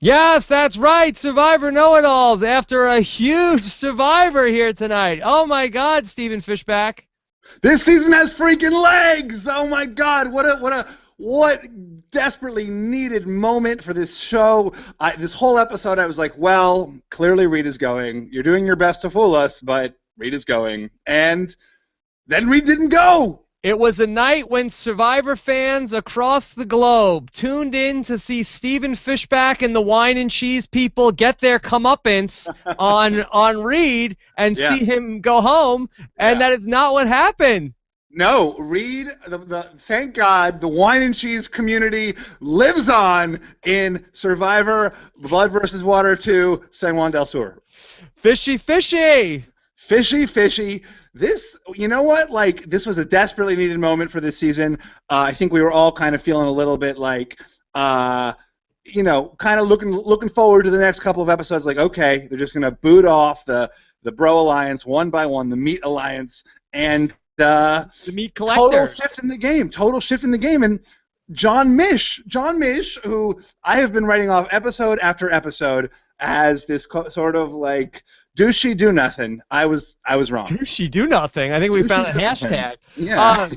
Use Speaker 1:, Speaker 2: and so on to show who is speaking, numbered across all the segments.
Speaker 1: Yes, that's right. Survivor Know-It-Alls after a huge Survivor here tonight. Oh my God, Stephen Fishbach.
Speaker 2: This season has freaking legs. Oh my God, what desperately needed moment for this show. This whole episode, I was like, well, clearly Reed is going. You're doing your best to fool us, but Reed is going. And then Reed didn't go.
Speaker 1: It was a night when Survivor fans across the globe tuned in to see Stephen Fishbach and the wine and cheese people get their comeuppance on Reed and see him go home, and that is not what happened.
Speaker 2: No, Reed, thank God, the wine and cheese community lives on in Survivor Blood vs. Water 2, San Juan del Sur.
Speaker 1: Fishy, fishy.
Speaker 2: Fishy, fishy. This, you know what? Like, this was a desperately needed moment for this season. I think we were all kind of feeling a little bit like, you know, kind of looking forward to the next couple of episodes. Like, okay, they're just gonna boot off the Bro Alliance one by one, the Meat Alliance, and
Speaker 1: the Meat Collector.
Speaker 2: Total shift in the game. Total shift in the game. And John Mish, who I have been writing off episode after episode as this sort of like. Do she do nothing? I was wrong.
Speaker 1: Do she do nothing? I think we found a hashtag.
Speaker 2: Yeah.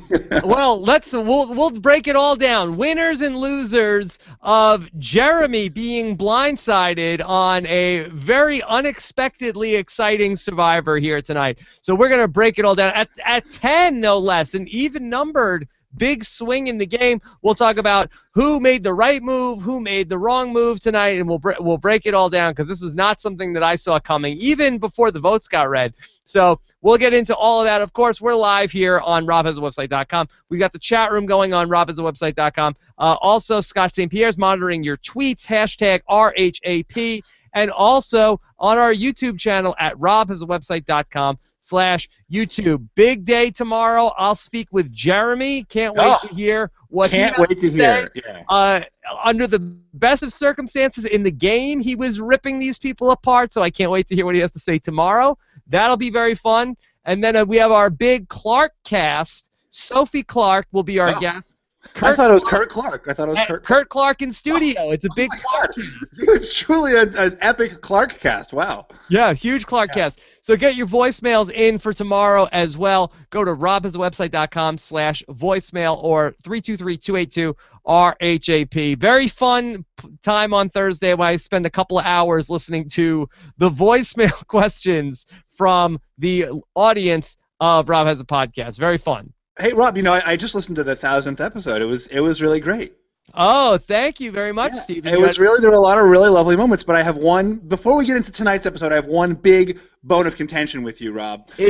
Speaker 1: Well, we'll break it all down. Winners and losers of Jeremy being blindsided on a very unexpectedly exciting Survivor here tonight. So we're gonna break it all down at 10, no less, an even numbered. Big swing in the game. We'll talk about who made the right move, who made the wrong move tonight, and we'll break it all down because this was not something that I saw coming even before the votes got read. So we'll get into all of that. Of course, we're live here on RHAP.com. We got the chat room going on RHAP.com. Also, Scott St. Pierre's monitoring your tweets, hashtag RHAP, and also on our YouTube channel at RHAP.com/YouTube. Big day tomorrow. I'll speak with Jeremy. Can't wait to hear what he has to say. Yeah. Under the best of circumstances in the game, he was ripping these people apart, so I can't wait to hear what he has to say tomorrow. That'll be very fun. And then we have our big Clark cast. Sophie Clark will be our guest.
Speaker 2: I thought it was Kurt Clark.
Speaker 1: Kurt Clark in studio. It's a big Clark cast.
Speaker 2: It's truly an epic Clark cast. Wow.
Speaker 1: Yeah, huge Clark cast. So get your voicemails in for tomorrow as well. Go to RHAP.com/voicemail or 323-282-RHAP. Very fun time on Thursday when I spend a couple of hours listening to the voicemail questions from the audience of Rob Has a Podcast. Very fun.
Speaker 2: Hey, Rob, you know, I just listened to the 1000th episode. It was really great.
Speaker 1: Oh, thank you very much, Stephen.
Speaker 2: There were a lot of really lovely moments, but I have one, before we get into tonight's episode, I have one big bone of contention with you, Rob. Go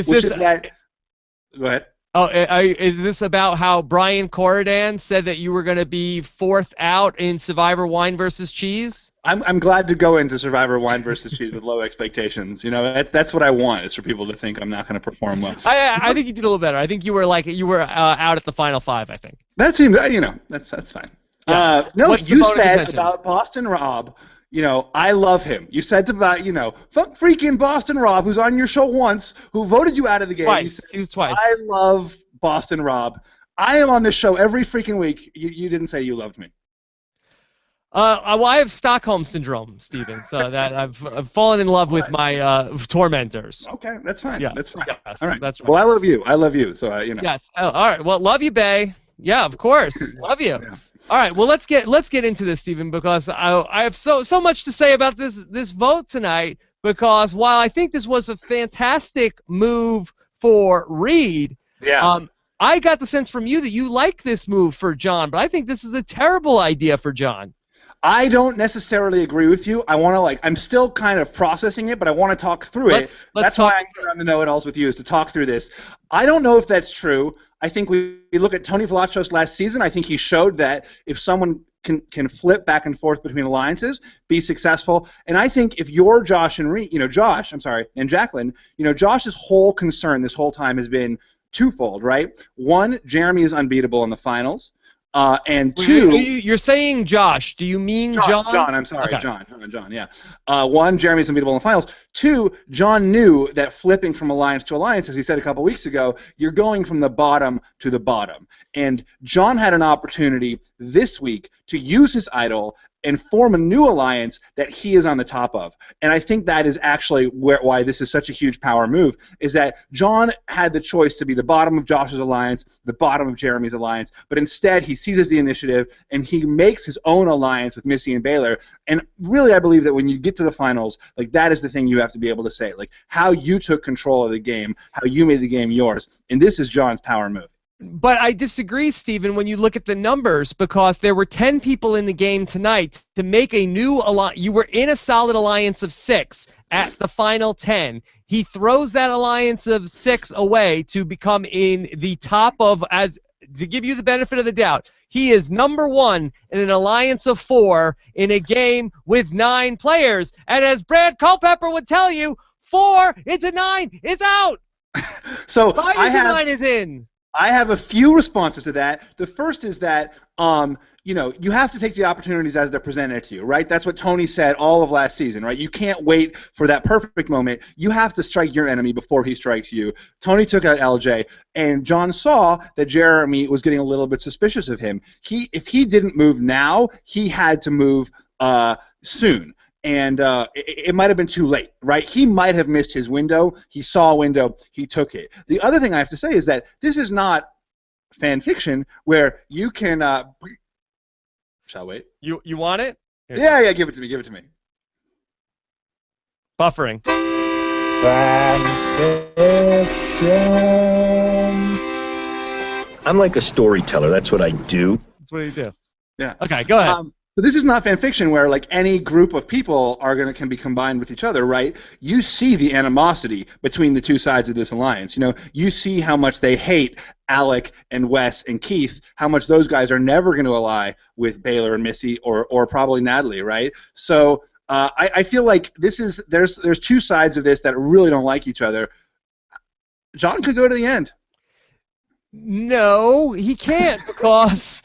Speaker 2: ahead.
Speaker 1: Oh, is this about how Brian Corridan said that you were going to be fourth out in Survivor Wine vs. Cheese?
Speaker 2: I'm glad to go into Survivor Wine vs. Cheese with low expectations. You know, that's what I want, is for people to think I'm not going to perform well.
Speaker 1: I think you did a little better. I think you were out at the final five, I think.
Speaker 2: That seems, you know, that's fine.
Speaker 1: Yeah.
Speaker 2: No, you said about Boston Rob, you know, I love him. You said about, you know, fuck freaking Boston Rob, who's on your show once, who voted you out of the game.
Speaker 1: Twice. He was twice.
Speaker 2: I love Boston Rob. I am on this show every freaking week. You didn't say you loved me.
Speaker 1: Well, I have Stockholm Syndrome, Stephen, so that I've fallen in love with my tormentors.
Speaker 2: Okay, that's fine.
Speaker 1: Yeah.
Speaker 2: That's fine.
Speaker 1: Yes,
Speaker 2: all right.
Speaker 1: That's right.
Speaker 2: Well, I love you. So, you know.
Speaker 1: Yes. Oh, all right. Well, love you, Bay. Yeah, of course. Love you. Yeah. All right. Well, let's get into this, Stephen, because I have so much to say about this vote tonight. Because while I think this was a fantastic move for Reed, I got the sense from you that you like this move for Jon, but I think this is a terrible idea for Jon.
Speaker 2: I don't necessarily agree with you. I'm still kind of processing it, but I want to talk through it. That's why I'm here on the Know-It-Alls with you, is to talk through this. I don't know if that's true. I think we look at Tony Velazquez last season. I think he showed that if someone can flip back and forth between alliances, be successful. And I think if you're Josh and and Jaclyn, you know, Josh's whole concern this whole time has been twofold, right? One, Jeremy is unbeatable in the finals. And two,
Speaker 1: you're saying Josh. Do you mean Jon?
Speaker 2: Jon, I'm sorry, okay. Jon. Yeah. One, Jeremy's unbeatable in the finals. Two, Jon knew that flipping from alliance to alliance, as he said a couple weeks ago, you're going from the bottom to the bottom. And Jon had an opportunity this week to use his idol and form a new alliance that he is on the top of. And I think that is actually why this is such a huge power move, is that Jon had the choice to be the bottom of Josh's alliance, the bottom of Jeremy's alliance, but instead he seizes the initiative and he makes his own alliance with Missy and Baylor. And really, I believe that when you get to the finals, like, that is the thing you have to be able to say, like, how you took control of the game, how you made the game yours. And this is Jon's power move.
Speaker 1: But I disagree, Stephen, when you look at the numbers, because there were 10 people in the game tonight to make a new alliance. You were in a solid alliance of 6 at the final 10. He throws that alliance of 6 away to become in the top of, as to give you the benefit of the doubt, he is number 1 in an alliance of 4 in a game with 9 players. And as Brad Culpepper would tell you, 4 into 9 is out.
Speaker 2: So
Speaker 1: 5 into 9 is in.
Speaker 2: I have a few responses to that. The first is that, you have to take the opportunities as they're presented to you, right? That's what Tony said all of last season, right? You can't wait for that perfect moment. You have to strike your enemy before he strikes you. Tony took out LJ, and Jon saw that Jeremy was getting a little bit suspicious of him. If he didn't move now, he had to move soon. And it might have been too late, right? He might have missed his window. He saw a window. He took it. The other thing I have to say is that this is not fan fiction where you can. Shall I wait?
Speaker 1: You want it?
Speaker 2: Yeah, give it to me. Give it to me.
Speaker 1: Buffering.
Speaker 3: Fan fiction. I'm like a storyteller. That's what I do.
Speaker 1: That's what you do.
Speaker 2: Yeah.
Speaker 1: Okay, go ahead.
Speaker 2: So this is not fan fiction where, like, any group of people can be combined with each other, right? You see the animosity between the two sides of this alliance. You see how much they hate Alec and Wes and Keith, how much those guys are never going to ally with Baylor and Missy or probably Natalie, right? So I feel like there's two sides of this that really don't like each other. Jon could go to the end.
Speaker 1: No, he can't, because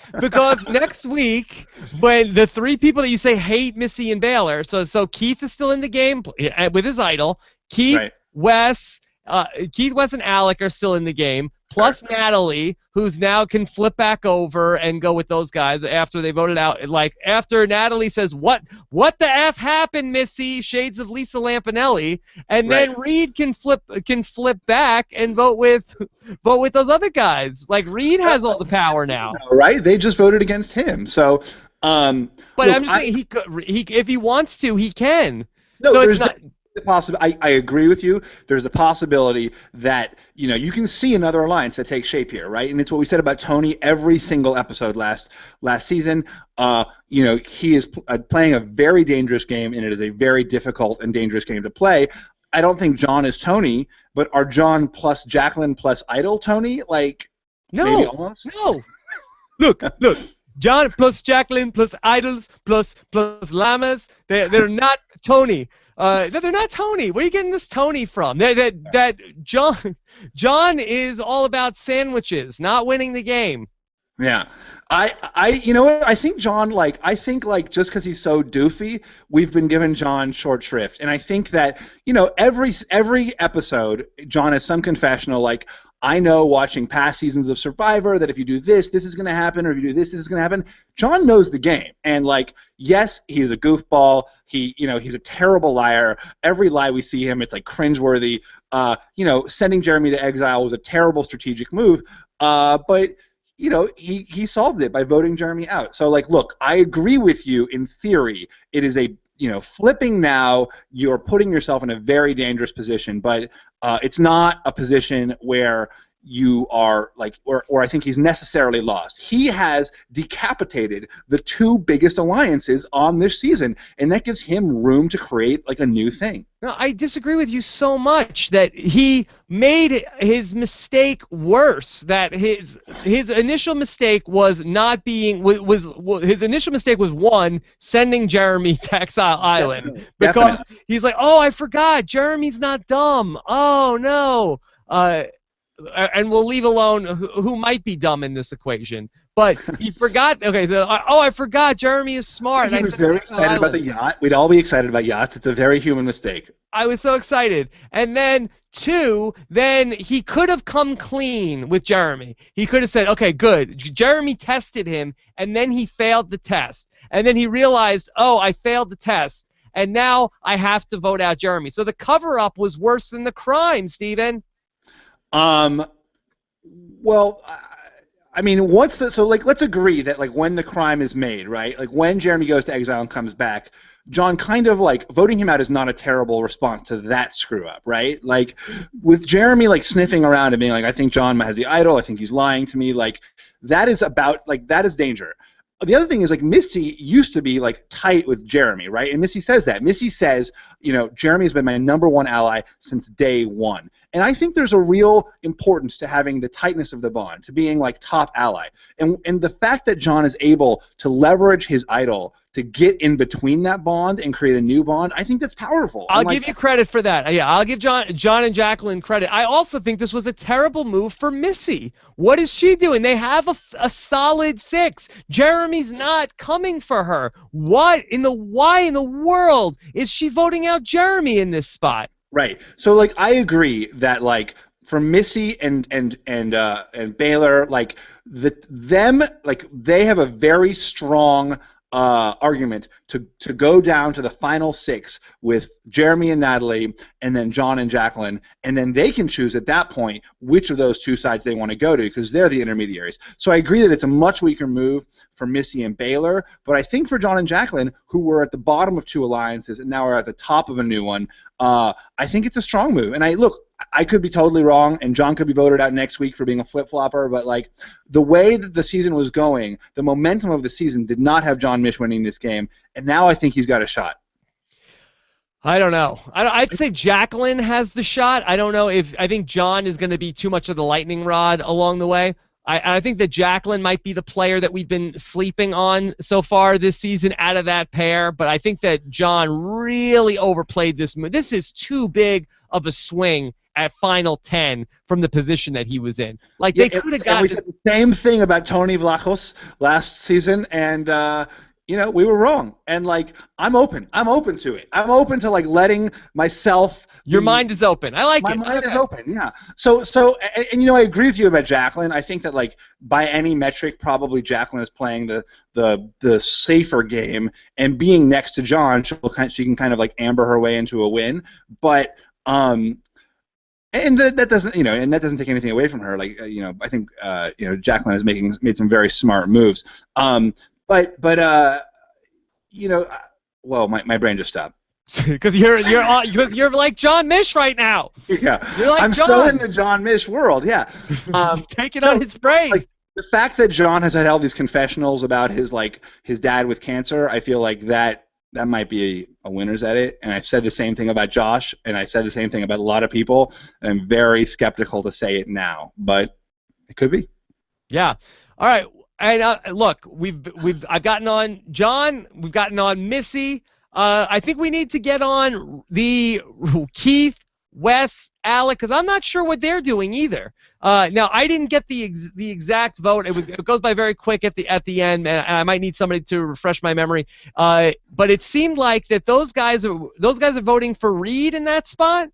Speaker 1: next week, when the 3 people that you say hate Missy and Baylor, so Keith is still in the game with his idol. Keith,
Speaker 2: right.
Speaker 1: Wes, and Alec are still in the game, plus
Speaker 2: Right.
Speaker 1: Natalie, who's now can flip back over and go with those guys after they voted out. Like, after Natalie says, "What the F happened, Missy?" Shades of Lisa Lampanelli, and
Speaker 2: Right.
Speaker 1: then Reed can flip back and vote with those other guys. Like, Reed has all the power now.
Speaker 2: Right? They just voted against him. So,
Speaker 1: but
Speaker 2: look,
Speaker 1: I'm just saying, he if he wants to, he can.
Speaker 2: No,
Speaker 1: so
Speaker 2: there's
Speaker 1: it's not.
Speaker 2: I agree with you. There's the possibility that you can see another alliance that takes shape here, right? And it's what we said about Tony every single episode last season. He is playing a very dangerous game, and it is a very difficult and dangerous game to play. I don't think Jon is Tony, but are Jon plus Jaclyn plus Idol Tony? Like, maybe almost?
Speaker 1: No. Look. Jon plus Jaclyn plus Idols plus Llamas. They're not Tony. They're not Tony. Where are you getting this Tony from? That Jon is all about sandwiches, not winning the game.
Speaker 2: Yeah. I think Jon, just because he's so doofy, we've been given Jon short shrift. And I think that, every episode, Jon has some confessional, like, I know watching past seasons of Survivor that if you do this, this is going to happen, or if you do this, this is going to happen. Jon knows the game. And, yes, he's a goofball. He's a terrible liar. Every lie we see him, it's, cringeworthy. Sending Jeremy to exile was a terrible strategic move. But he solved it by voting Jeremy out. So, look, I agree with you in theory. It is a flipping now, you're putting yourself in a very dangerous position, but it's not a position where you are or I think he's necessarily lost. He has decapitated the 2 biggest alliances on this season, and that gives him room to create a new thing.
Speaker 1: No, I disagree with you so much that he made his mistake worse. That his initial mistake was not being his initial mistake was, 1, sending Jeremy to Exile Island, because he's like, oh, I forgot, Jeremy's not dumb. Oh no. And we'll leave alone who might be dumb in this equation. But he forgot. Okay, so I forgot Jeremy is smart.
Speaker 2: He was very excited about the yacht. We'd all be excited about yachts. It's a very human mistake.
Speaker 1: I was so excited. And then 2, then he could have come clean with Jeremy. He could have said, okay, good. Jeremy tested him, and then he failed the test. And then he realized, oh, I failed the test, and now I have to vote out Jeremy. So the cover-up was worse than the crime, Steven.
Speaker 2: Well, I mean, let's agree that like when the crime is made, right? Like when Jeremy goes to exile and comes back, Jon kind of like voting him out is not a terrible response to that screw up, right? Like with Jeremy like sniffing around and being like, I think Jon has the idol, I think he's lying to me, like that is danger. The other thing is like Missy used to be like tight with Jeremy, right? And Missy says that. Missy says, Jeremy has been my #1 ally since day one. And I think there's a real importance to having the tightness of the bond, to being like top ally. And the fact that Jon is able to leverage his idol to get in between that bond and create a new bond, I think that's powerful.
Speaker 1: I'll give you credit for that. Yeah, I'll give Jon and Jaclyn credit. I also think this was a terrible move for Missy. What is she doing? They have a solid 6. Jeremy's not coming for her. Why in the world is she voting out Jeremy in this spot?
Speaker 2: Right. So like I agree that like for Missy and Baylor, like they have a very strong argument to go down to the final 6 with Jeremy and Natalie and then Jon and Jaclyn, and then they can choose at that point which of those 2 sides they want to go to because they're the intermediaries. So I agree that it's a much weaker move for Missy and Baylor, but I think for Jon and Jaclyn, who were at the bottom of 2 alliances and now are at the top of a new one, I think it's a strong move. And I could be totally wrong, and Jon could be voted out next week for being a flip-flopper, but like the way that the season was going, the momentum of the season did not have Jon Misch winning this game, and now I think he's got a shot.
Speaker 1: I don't know. I'd say Jaclyn has the shot. I don't know I think Jon is going to be too much of the lightning rod along the way. I think that Jaclyn might be the player that we've been sleeping on so far this season out of that pair, but I think that Jon really overplayed this move. This is too big of a swing at Final 10 from the position that he was in. Like they could have gotten.
Speaker 2: We said the same thing about Tony Vlachos last season, and we were wrong. And like I'm open to it. I'm open to like letting myself.
Speaker 1: Your mind is open. I like it.
Speaker 2: My mind is open. Yeah. So I agree with you about Jaclyn. I think that like by any metric, probably Jaclyn is playing the safer game, and being next to Jon, she can kind of like amber her way into a win. But and that doesn't, and that doesn't take anything away from her. Like, I think, Jaclyn has made some very smart moves. Well, my brain just stopped.
Speaker 1: Because you're like Jon Misch right now.
Speaker 2: Yeah,
Speaker 1: you're like
Speaker 2: I'm still in the Jon Misch world. Yeah,
Speaker 1: take it on his brain.
Speaker 2: Like the fact that Jon has had all these confessionals about his dad with cancer, I feel like that might be a winner's edit. And I've said the same thing about Josh, and I said the same thing about a lot of people. And I'm very skeptical to say it now, but it could be.
Speaker 1: Yeah. All right. And look, I've gotten on Jon. We've gotten on Missy. I think we need to get on the Keith, Wes, Alec, because I'm not sure what they're doing either. Now I didn't get the exact vote. It goes by very quick at the end, and I might need somebody to refresh my memory. But it seemed like that those guys are voting for Reed in that spot.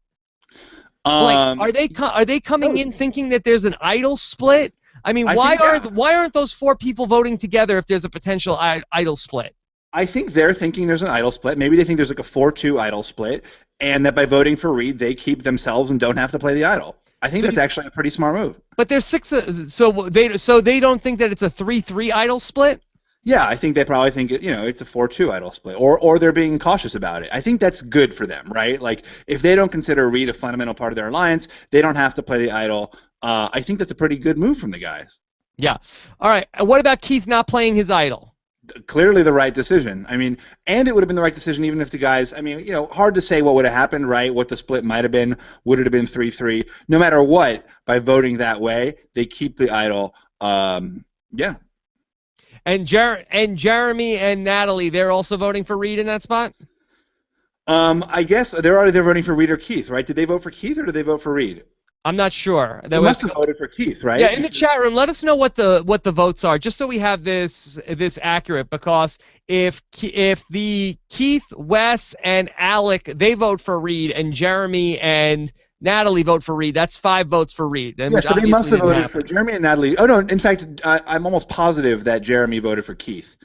Speaker 1: Are they coming in thinking that there's an idol split? I mean, why aren't those 4 people voting together if there's a potential idol split?
Speaker 2: I think they're thinking there's an idol split. Maybe they think there's like a 4-2 idol split, and that by voting for Reed, they keep themselves and don't have to play the idol. I think that's actually a pretty smart move.
Speaker 1: But there's 6, so they don't think that it's a 3-3 idol split?
Speaker 2: Yeah, I think they probably think it's a 4-2 idol split, or they're being cautious about it. I think that's good for them, right? Like if they don't consider Reed a fundamental part of their alliance, they don't have to play the idol. I think that's a pretty good move from the guys.
Speaker 1: Yeah. All right. And what about Keith not playing his idol?
Speaker 2: Clearly the right decision. I mean, and it would have been the right decision even if the guys, hard to say what would have happened, right? What the split might have been. Would it have been 3-3? No matter what, by voting that way, they keep the idol. Yeah.
Speaker 1: And Jeremy and Natalie, they're also voting for Reed in that spot?
Speaker 2: I guess they're voting for Reed or Keith, right? Did they vote for Keith or did they vote for Reed?
Speaker 1: I'm not sure.
Speaker 2: They must have voted for Keith, right?
Speaker 1: Yeah, in the chat room, let us know what the votes are, just so we have this accurate. Because if the Keith, Wes, and Alec, they vote for Reed, and Jeremy and Natalie vote for Reed, that's 5 votes for Reed.
Speaker 2: Yeah, so they must have voted for Jeremy and Natalie. Oh no, in fact, I'm almost positive that Jeremy voted for Keith.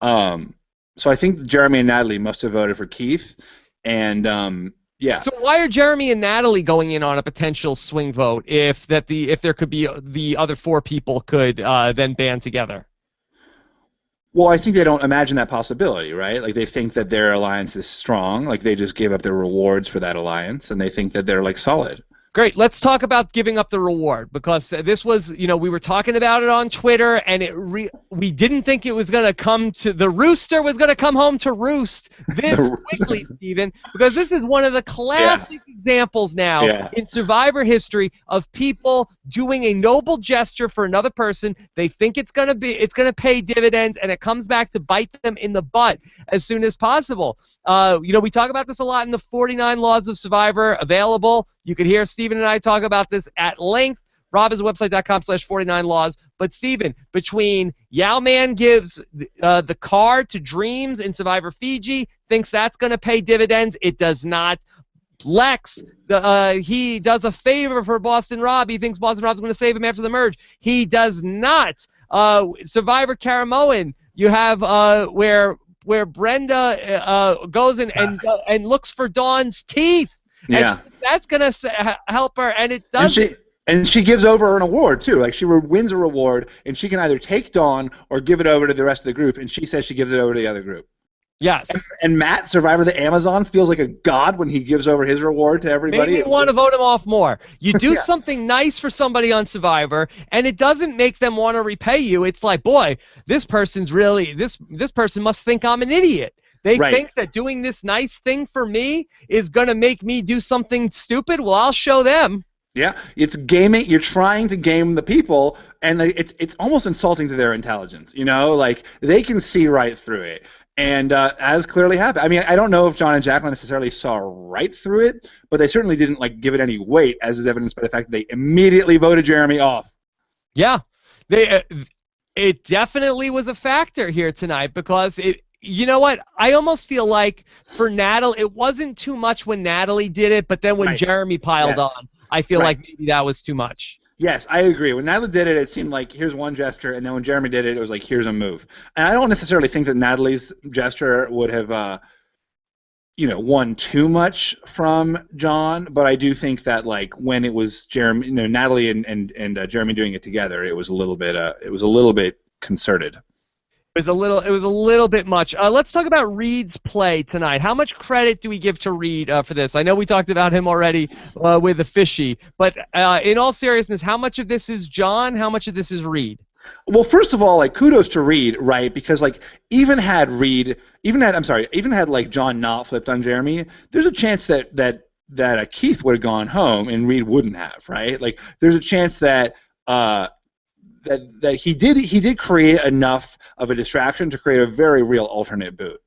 Speaker 2: So I think Jeremy and Natalie must have voted for Keith, and yeah.
Speaker 1: So why are Jeremy and Natalie going in on a potential swing vote if there could be the other 4 people could then band together?
Speaker 2: Well, I think they don't imagine that possibility, right? Like they think that their alliance is strong, like they just gave up their rewards for that alliance, and they think that they're like solid.
Speaker 1: Great. Let's talk about giving up the reward, because this was, we were talking about it on Twitter, and we didn't think it was going to come to, the rooster was going to come home to roost this quickly, Steven, because this is one of the classic examples now in Survivor history of people doing a noble gesture for another person. They think it's going to pay dividends, and it comes back to bite them in the butt as soon as possible. We talk about this a lot in the 49 Laws of Survivor, available. You could hear Steven and I talk about this at length. robhasawebsite.com/49laws. But Steven, between Yowman gives the card to Dreams in Survivor Fiji, thinks that's going to pay dividends. It does not. Lex, he does a favor for Boston Rob. He thinks Boston Rob's going to save him after the merge. He does not. Survivor Karamoan, you have where Brenda goes and looks for Dawn's teeth.
Speaker 2: Yeah,
Speaker 1: and that's gonna help her, and it doesn't.
Speaker 2: And she gives over an award too. Like she wins a reward, and she can either take Dawn or give it over to the rest of the group. And she says she gives it over to the other group.
Speaker 1: Yes.
Speaker 2: And Matt, Survivor the Amazon, feels like a god when he gives over his reward to everybody.
Speaker 1: Maybe you want to vote him off more. You do something nice for somebody on Survivor, and it doesn't make them want to repay you. It's like, boy, this person's really this person must think I'm an idiot. They think that doing this nice thing for me is going to make me do something stupid. Well, I'll show them.
Speaker 2: Yeah, it's gaming. You're trying to game the people, and it's almost insulting to their intelligence. Like they can see right through it, and as clearly happened. I mean, I don't know if Jon and Jaclyn necessarily saw right through it, but they certainly didn't give it any weight, as is evidenced by the fact that they immediately voted Jeremy off.
Speaker 1: Yeah, it definitely was a factor here tonight, because it. You know what? I almost feel like for Natalie, it wasn't too much when Natalie did it, but then when Jeremy piled on, I feel like maybe that was too much.
Speaker 2: Yes, I agree. When Natalie did it, it seemed like here's one gesture, and then when Jeremy did it, it was like here's a move. And I don't necessarily think that Natalie's gesture would have, won too much from Jon, but I do think that when it was Jeremy, Natalie and Jeremy doing it together, it was a little bit concerted.
Speaker 1: It was a little bit much. Let's talk about Reed's play tonight. How much credit do we give to Reed for this? I know we talked about him already with the fishy, but in all seriousness, how much of this is Jon? How much of this is Reed?
Speaker 2: Well, first of all, kudos to Reed, right? Because even had Jon not flipped on Jeremy, there's a chance that Keith would have gone home and Reed wouldn't have, right? There's a chance that that he did create enough of a distraction to create a very real alternate boot.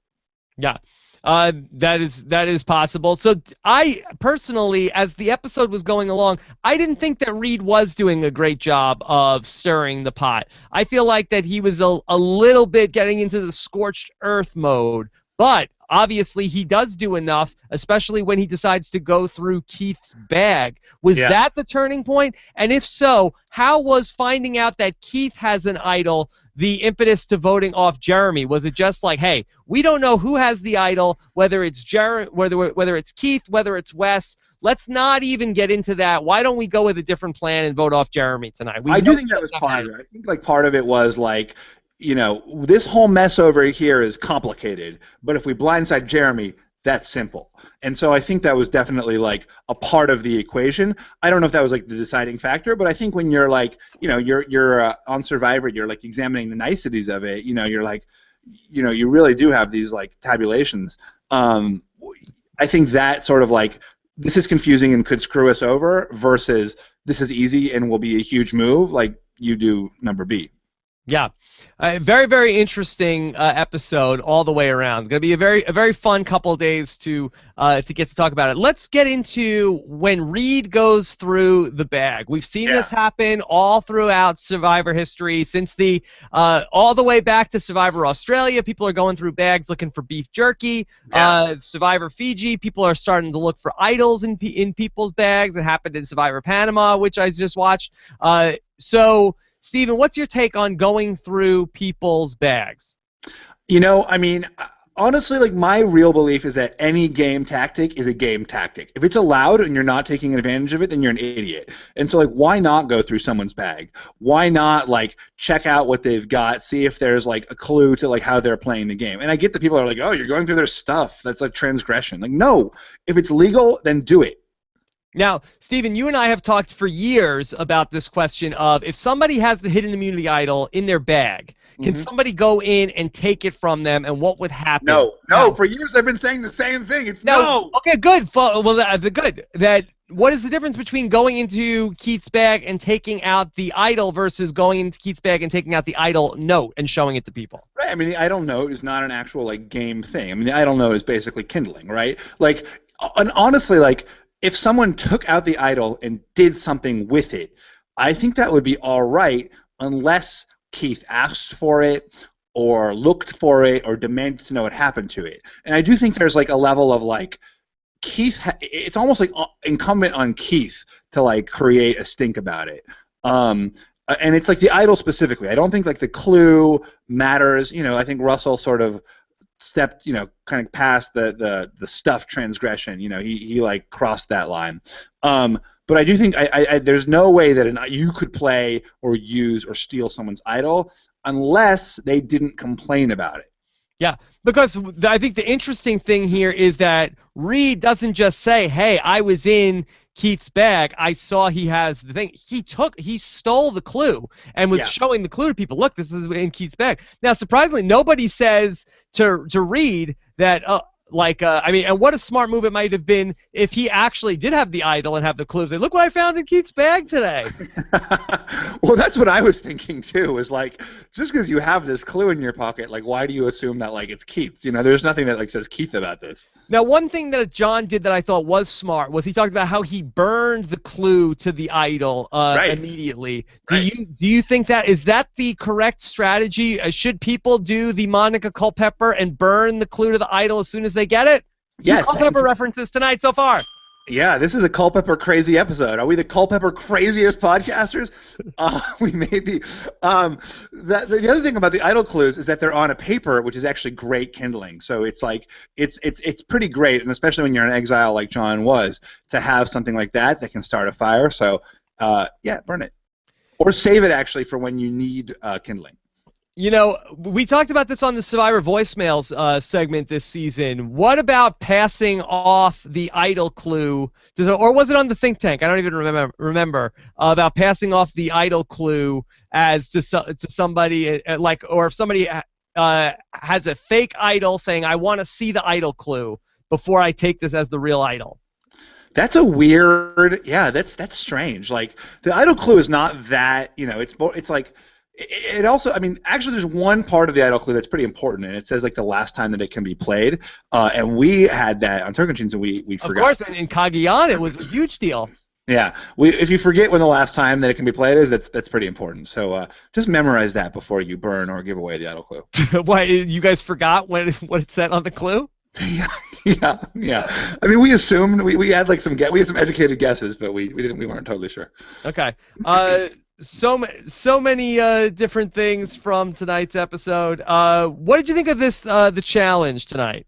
Speaker 1: Yeah. That is possible. So I personally, as the episode was going along, I didn't think that Reed was doing a great job of stirring the pot. I feel like that he was a little bit getting into the scorched earth mode, but obviously he does do enough, especially when he decides to go through Keith's bag. Was that the turning point? And if so, how was finding out that Keith has an idol the impetus to voting off Jeremy? Was it just like, hey, we don't know who has the idol, whether it's whether it's Keith, whether it's Wes. Let's not even get into that. Why don't we go with a different plan and vote off Jeremy tonight?
Speaker 2: I do think that was part of it. I think part of it was this whole mess over here is complicated, but if we blindside Jeremy, that's simple. And so I think that was definitely a part of the equation. I don't know if that was the deciding factor, but I think when you're you're on Survivor, you're examining the niceties of it. You really do have these tabulations. I think that sort of this is confusing and could screw us over versus this is easy and will be a huge move. You do number B.
Speaker 1: Yeah, very, very interesting episode all the way around. It's gonna be a very fun couple of days to get to talk about it. Let's get into when Reed goes through the bag. We've seen this happen all throughout Survivor history since the all the way back to Survivor Australia. People are going through bags looking for beef jerky. Survivor Fiji, people are starting to look for idols in people's bags. It happened in Survivor Panama, which I just watched. So. Steven, what's your take on going through people's bags?
Speaker 2: You know, I mean, honestly, like my real belief is that any game tactic is a game tactic. If it's allowed and you're not taking advantage of it, then you're an idiot. And so, like, why not go through someone's bag? Why not, like, check out what they've got, see if there's, like, a clue to, like, how they're playing the game? And I get that people are like, oh, you're going through their stuff. That's like transgression. Like, no. If it's legal, then do it.
Speaker 1: Now, Steven, you and I have talked for years about this question of if somebody has the hidden immunity idol in their bag, can somebody go in and take it from them, and what would happen?
Speaker 2: No. For years I've been saying the same thing. It's no.
Speaker 1: Okay, good. Well, what is the difference between going into Keith's bag and taking out the idol versus going into Keith's bag and taking out the idol note and showing it to people?
Speaker 2: Right. I mean, the idol note is not an actual, like, game thing. I mean, the idol note is basically kindling, right? Like, and honestly, like, if someone took out the idol and did something with it, I think that would be all right unless Keith asked for it or looked for it or demanded to know what happened to it. And I do think there's, like, a level of, like, Keith, it's almost like incumbent on Keith to, like, create a stink about it. And it's like the idol specifically. I don't think, like, the clue matters. You know, I think Russell sort of stepped, you know, kind of past the stuff transgression. You know, he like crossed that line. But I do think there's no way that you could play or use or steal someone's idol unless they didn't complain about it.
Speaker 1: Yeah, because I think the interesting thing here is that Reed doesn't just say, hey, I was in Keith's bag, I saw he has the thing. He stole the clue and was showing the clue to people. Look, this is in Keith's bag. Now, surprisingly, nobody says to Reed that, I mean, and what a smart move it might have been if he actually did have the idol and have the clues. Say, look what I found in Keith's bag today.
Speaker 2: Well, that's what I was thinking too. Was like, just because you have this clue in your pocket, like, why do you assume that, like, it's Keith's? You know, there's nothing that, like, says Keith about this.
Speaker 1: Now, one thing that Jon did that I thought was smart was he talked about how he burned the clue to the idol immediately. Do you think is that the correct strategy? Should people do the Monica Culpepper and burn the clue to the idol as soon as they get it?
Speaker 2: Yes.
Speaker 1: Culpepper references tonight so far.
Speaker 2: Yeah, this is a Culpepper crazy episode. Are we the Culpepper craziest podcasters? We may be. The other thing about the idol clues is that they're on a paper, which is actually great kindling. So it's like it's pretty great, and especially when you're in exile like Jon was, to have something like that can start a fire. So yeah, burn it, or save it actually for when you need kindling.
Speaker 1: You know, we talked about this on the Survivor voicemails segment this season. What about passing off the idol clue? Or was it on the think tank? I don't even remember about passing off the idol clue as to somebody, or if somebody has a fake idol saying, I want to see the idol clue before I take this as the real idol.
Speaker 2: That's a weird, that's strange. Like, the idol clue is not that, you know, it's like, it also, I mean, actually there's one part of the idol clue that's pretty important, and it says, like, the last time that it can be played, and we had that on Tocantins, and we forgot.
Speaker 1: Of course, in Cagayan it was a huge deal.
Speaker 2: Yeah, if you forget when the last time that it can be played is, that's pretty important. So just memorize that before you burn or give away the idol clue.
Speaker 1: Why, you guys forgot what it said on the clue?
Speaker 2: Yeah. I mean, we assumed we had like we had some educated guesses, but we weren't totally sure.
Speaker 1: Okay. So many different things from tonight's episode. What did you think of this the challenge tonight?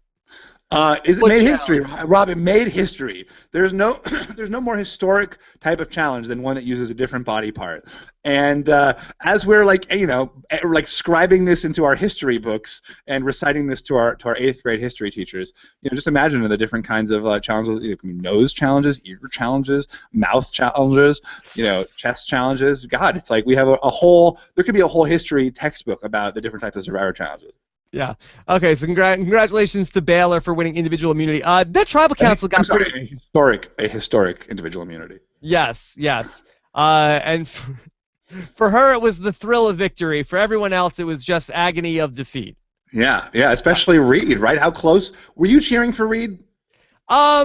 Speaker 2: It made history, Rob. It made history. There's no more historic type of challenge than one that uses a different body part. And as we're like scribing this into our history books and reciting this to our 8th grade history teachers, just imagine the different kinds of challenges. It can be nose challenges, ear challenges, mouth challenges, chest challenges. God, it's like we have there could be a whole history textbook about the different types of Survivor challenges.
Speaker 1: Yeah. Okay. So congratulations to Baylor for winning individual immunity. That tribal council got.
Speaker 2: I'm sorry, a historic individual immunity.
Speaker 1: Yes. And For her, it was the thrill of victory. For everyone else, it was just agony of defeat.
Speaker 2: Yeah, especially Reed, right? How close were you cheering for Reed?
Speaker 1: Yeah.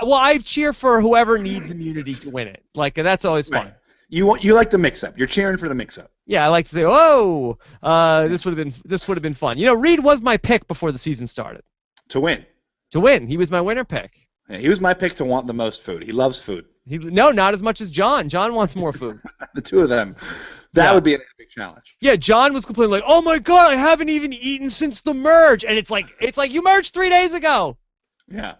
Speaker 1: Well, I cheer for whoever needs immunity to win it. Like that's always fun.
Speaker 2: Right. You like the mix-up. You're cheering for the mix-up.
Speaker 1: Yeah, I like to say, "Whoa, this would have been fun." You know, Reed was my pick before the season started.
Speaker 2: To win.
Speaker 1: To win, he was my winner pick.
Speaker 2: Yeah, he was my pick to want the most food. He loves food.
Speaker 1: No, not as much as Jon. Jon wants more food.
Speaker 2: The two of them. That would be an epic challenge.
Speaker 1: Yeah, Jon was complaining like, "Oh my God, I haven't even eaten since the merge," and it's like you merged 3 days ago.
Speaker 2: Yeah.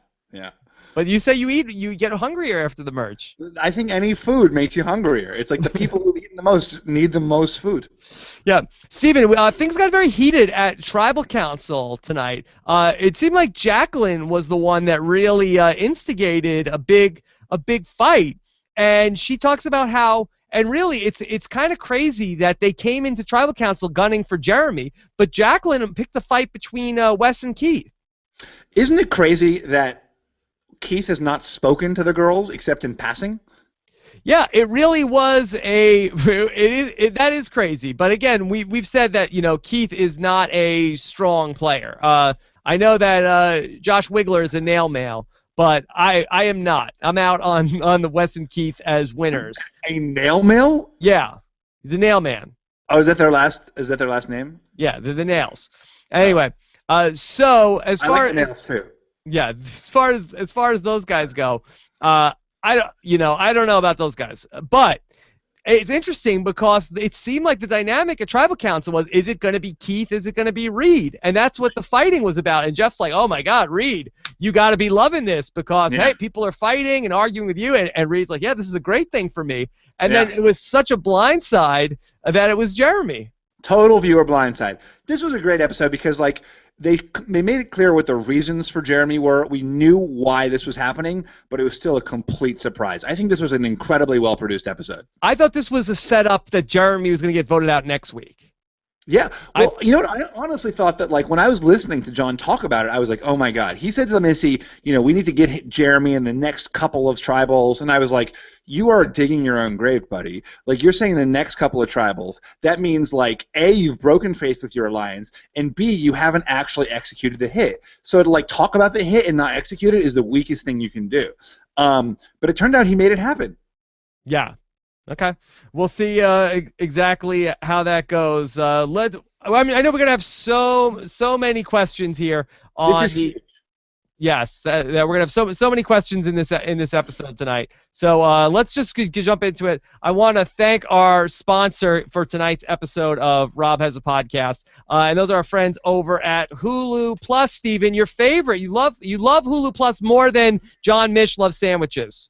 Speaker 1: But you say you get hungrier after the merge.
Speaker 2: I think any food makes you hungrier. It's like the people who eat the most need the most food.
Speaker 1: Yeah. Steven, things got very heated at Tribal Council tonight. It seemed like Jaclyn was the one that really instigated a big fight. And she talks about how, and really it's kind of crazy that they came into Tribal Council gunning for Jeremy, but Jaclyn picked the fight between Wes and Keith.
Speaker 2: Isn't it crazy that Keith has not spoken to the girls except in passing?
Speaker 1: Yeah, it really was that is crazy. But again, we've said that, you know, Keith is not a strong player. I know that Josh Wigler is a nail mail, but I am not. I'm out on the Wes and Keith as winners.
Speaker 2: A nail mail?
Speaker 1: Yeah, he's a nail man.
Speaker 2: Oh, is that their last name?
Speaker 1: Yeah, they're the nails. Anyway, so as far
Speaker 2: as nails too.
Speaker 1: Yeah, as far as those guys go, I don't know about those guys, but it's interesting because it seemed like the dynamic at Tribal Council was, is it going to be Keith? Is it going to be Reed? And that's what the fighting was about. And Jeff's like, oh my God, Reed, you got to be loving this because, hey, people are fighting and arguing with you. And Reed's like, yeah, this is a great thing for me. And then it was such a blindside that it was Jeremy.
Speaker 2: Total viewer blindside. This was a great episode because, like, they made it clear what the reasons for Jeremy were. We knew why this was happening, but it was still a complete surprise. I think this was an incredibly well-produced episode.
Speaker 1: I thought this was a setup that Jeremy was going to get voted out next week.
Speaker 2: Yeah. Well, you know what? I honestly thought that, like, when I was listening to Jon talk about it, I was like, oh, my God. He said to Missy, you know, we need to get Jeremy in the next couple of tribals. And I was like, you are digging your own grave, buddy. Like, you're saying the next couple of tribals. That means, like, A, you've broken faith with your alliance, and B, you haven't actually executed the hit. So to, like, talk about the hit and not execute it is the weakest thing you can do. But it turned out he made it happen.
Speaker 1: Yeah. Okay, we'll see exactly how that goes. I know we're gonna have so many questions here on
Speaker 2: this is huge.
Speaker 1: Yes, that we're gonna have so many questions in this episode tonight. So let's just jump into it. I want to thank our sponsor for tonight's episode of Rob Has a Podcast, and those are our friends over at Hulu Plus. Steven, your favorite. You love Hulu Plus more than John Mish loves sandwiches.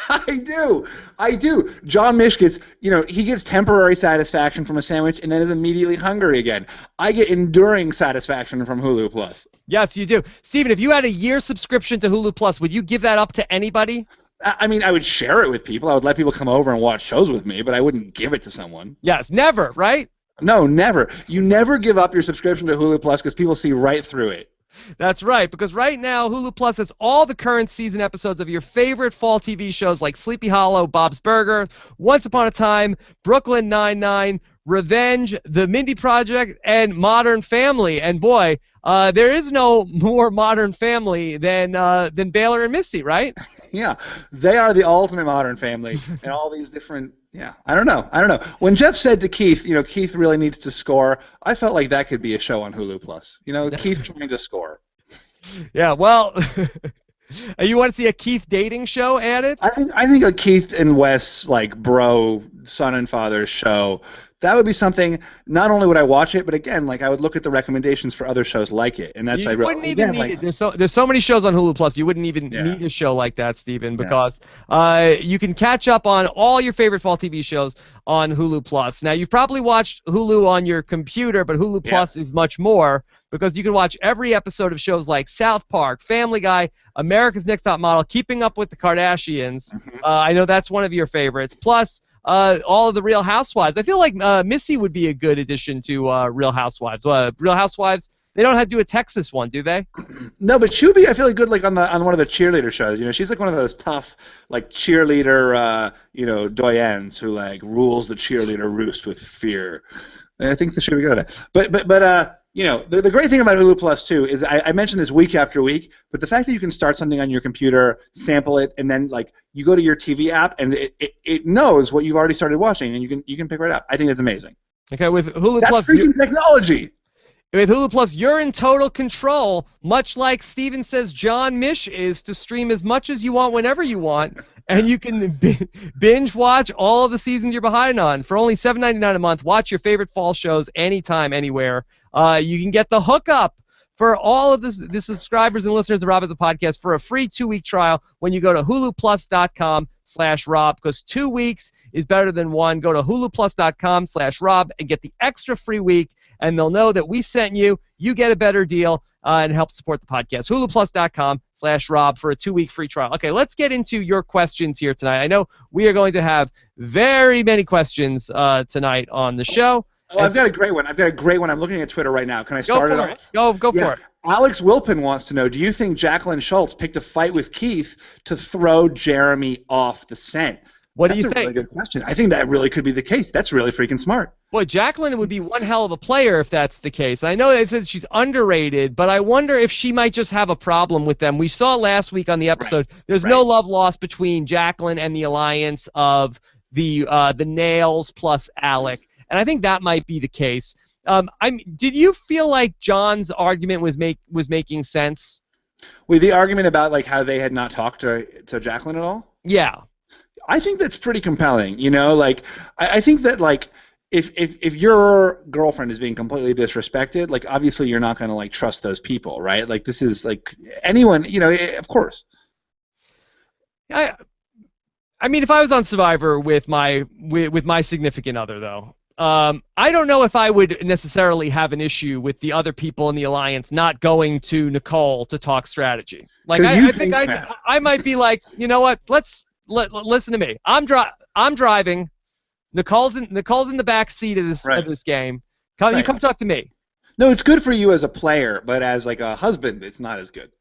Speaker 2: I do. John Mish gets, he gets temporary satisfaction from a sandwich and then is immediately hungry again. I get enduring satisfaction from Hulu Plus.
Speaker 1: Yes, you do. Steven, if you had a year subscription to Hulu Plus, would you give that up to anybody?
Speaker 2: I mean, I would share it with people. I would let people come over and watch shows with me, but I wouldn't give it to someone.
Speaker 1: Yes, never, right?
Speaker 2: No, never. You never give up your subscription to Hulu Plus because people see right through it.
Speaker 1: That's right, because right now Hulu Plus has all the current season episodes of your favorite fall TV shows like Sleepy Hollow, Bob's Burger, Once Upon a Time, Brooklyn Nine-Nine, Revenge, The Mindy Project, and Modern Family. And boy, there is no more Modern Family than Baylor and Missy, right?
Speaker 2: Yeah, they are the ultimate Modern Family, and all these different. Yeah, I don't know. When Jeff said to Keith, Keith really needs to score, I felt like that could be a show on Hulu Plus. Keith trying to score.
Speaker 1: Yeah, well, you want to see a Keith dating show added?
Speaker 2: I think a Keith and Wes like bro son and father show. That would be something. Not only would I watch it, but again, I would look at the recommendations for other shows like it, and that's
Speaker 1: you wouldn't even need it. There's so many shows on Hulu Plus. You wouldn't even need a show like that, Steven, because you can catch up on all your favorite fall TV shows on Hulu Plus. Now, you've probably watched Hulu on your computer, but Hulu Plus is much more because you can watch every episode of shows like South Park, Family Guy, America's Next Top Model, Keeping Up with the Kardashians.
Speaker 2: Mm-hmm.
Speaker 1: I know that's one of your favorites. Plus, all of the Real Housewives. I feel like Missy would be a good addition to Real Housewives. Real Housewives They don't have to do a Texas one, do they?
Speaker 2: No, but she would be, I feel like, good like on one of the cheerleader shows. You know, she's like one of those tough like cheerleader doyens who like rules the cheerleader roost with fear. And I think the show would go to that. But you know, the great thing about Hulu Plus too is I mention this week after week, but the fact that you can start something on your computer, sample it, and then like you go to your TV app and it knows what you've already started watching, and you can pick right up. I think that's amazing.
Speaker 1: Okay, with Hulu Plus,
Speaker 2: that's freaking technology.
Speaker 1: With Hulu Plus, you're in total control, much like Steven says John Mish is, to stream as much as you want whenever you want, and you can binge watch all of the seasons you're behind on. For only $7.99 a month, watch your favorite fall shows anytime, anywhere. You can get the hookup for all of the subscribers and listeners of Rob Has a Podcast for a free 2-week trial when you go to huluplus.com/Rob, because 2 weeks is better than one. Go to huluplus.com/Rob and get the extra free week, and they'll know that we sent you. You get a better deal and help support the podcast. huluplus.com/Rob for a 2-week free trial. Okay, let's get into your questions here tonight. I know we are going to have very many questions tonight on the show.
Speaker 2: Oh, I've got a great one. I'm looking at Twitter right now. Can I start it off?
Speaker 1: Go for it.
Speaker 2: Alex Wilpin wants to know, do you think Jaclyn Schultz picked a fight with Keith to throw Jeremy off the scent?
Speaker 1: What do you think?
Speaker 2: That's a really good question. I think that really could be the case. That's really freaking smart.
Speaker 1: Boy, Jaclyn would be one hell of a player if that's the case. I know it says she's underrated, but I wonder if she might just have a problem with them. We saw last week on the episode, there's no love lost between Jaclyn and the alliance of the Nails plus Alec. And I think that might be the case. Did you feel like John's argument was making sense?
Speaker 2: Wait, the argument about like how they had not talked to Jaclyn at all?
Speaker 1: Yeah.
Speaker 2: I think that's pretty compelling. You know, like I think that like if your girlfriend is being completely disrespected, like obviously you're not going to like trust those people, right? Like this is like anyone, you know, of course.
Speaker 1: I mean, if I was on Survivor with my significant other, though, I don't know if I would necessarily have an issue with the other people in the alliance not going to Nicole to talk strategy. Like I think I might be like, you know what? Listen to me. I'm driving. Nicole's in the back seat of this game. You come talk to me.
Speaker 2: No, it's good for you as a player, but as like a husband, it's not as good.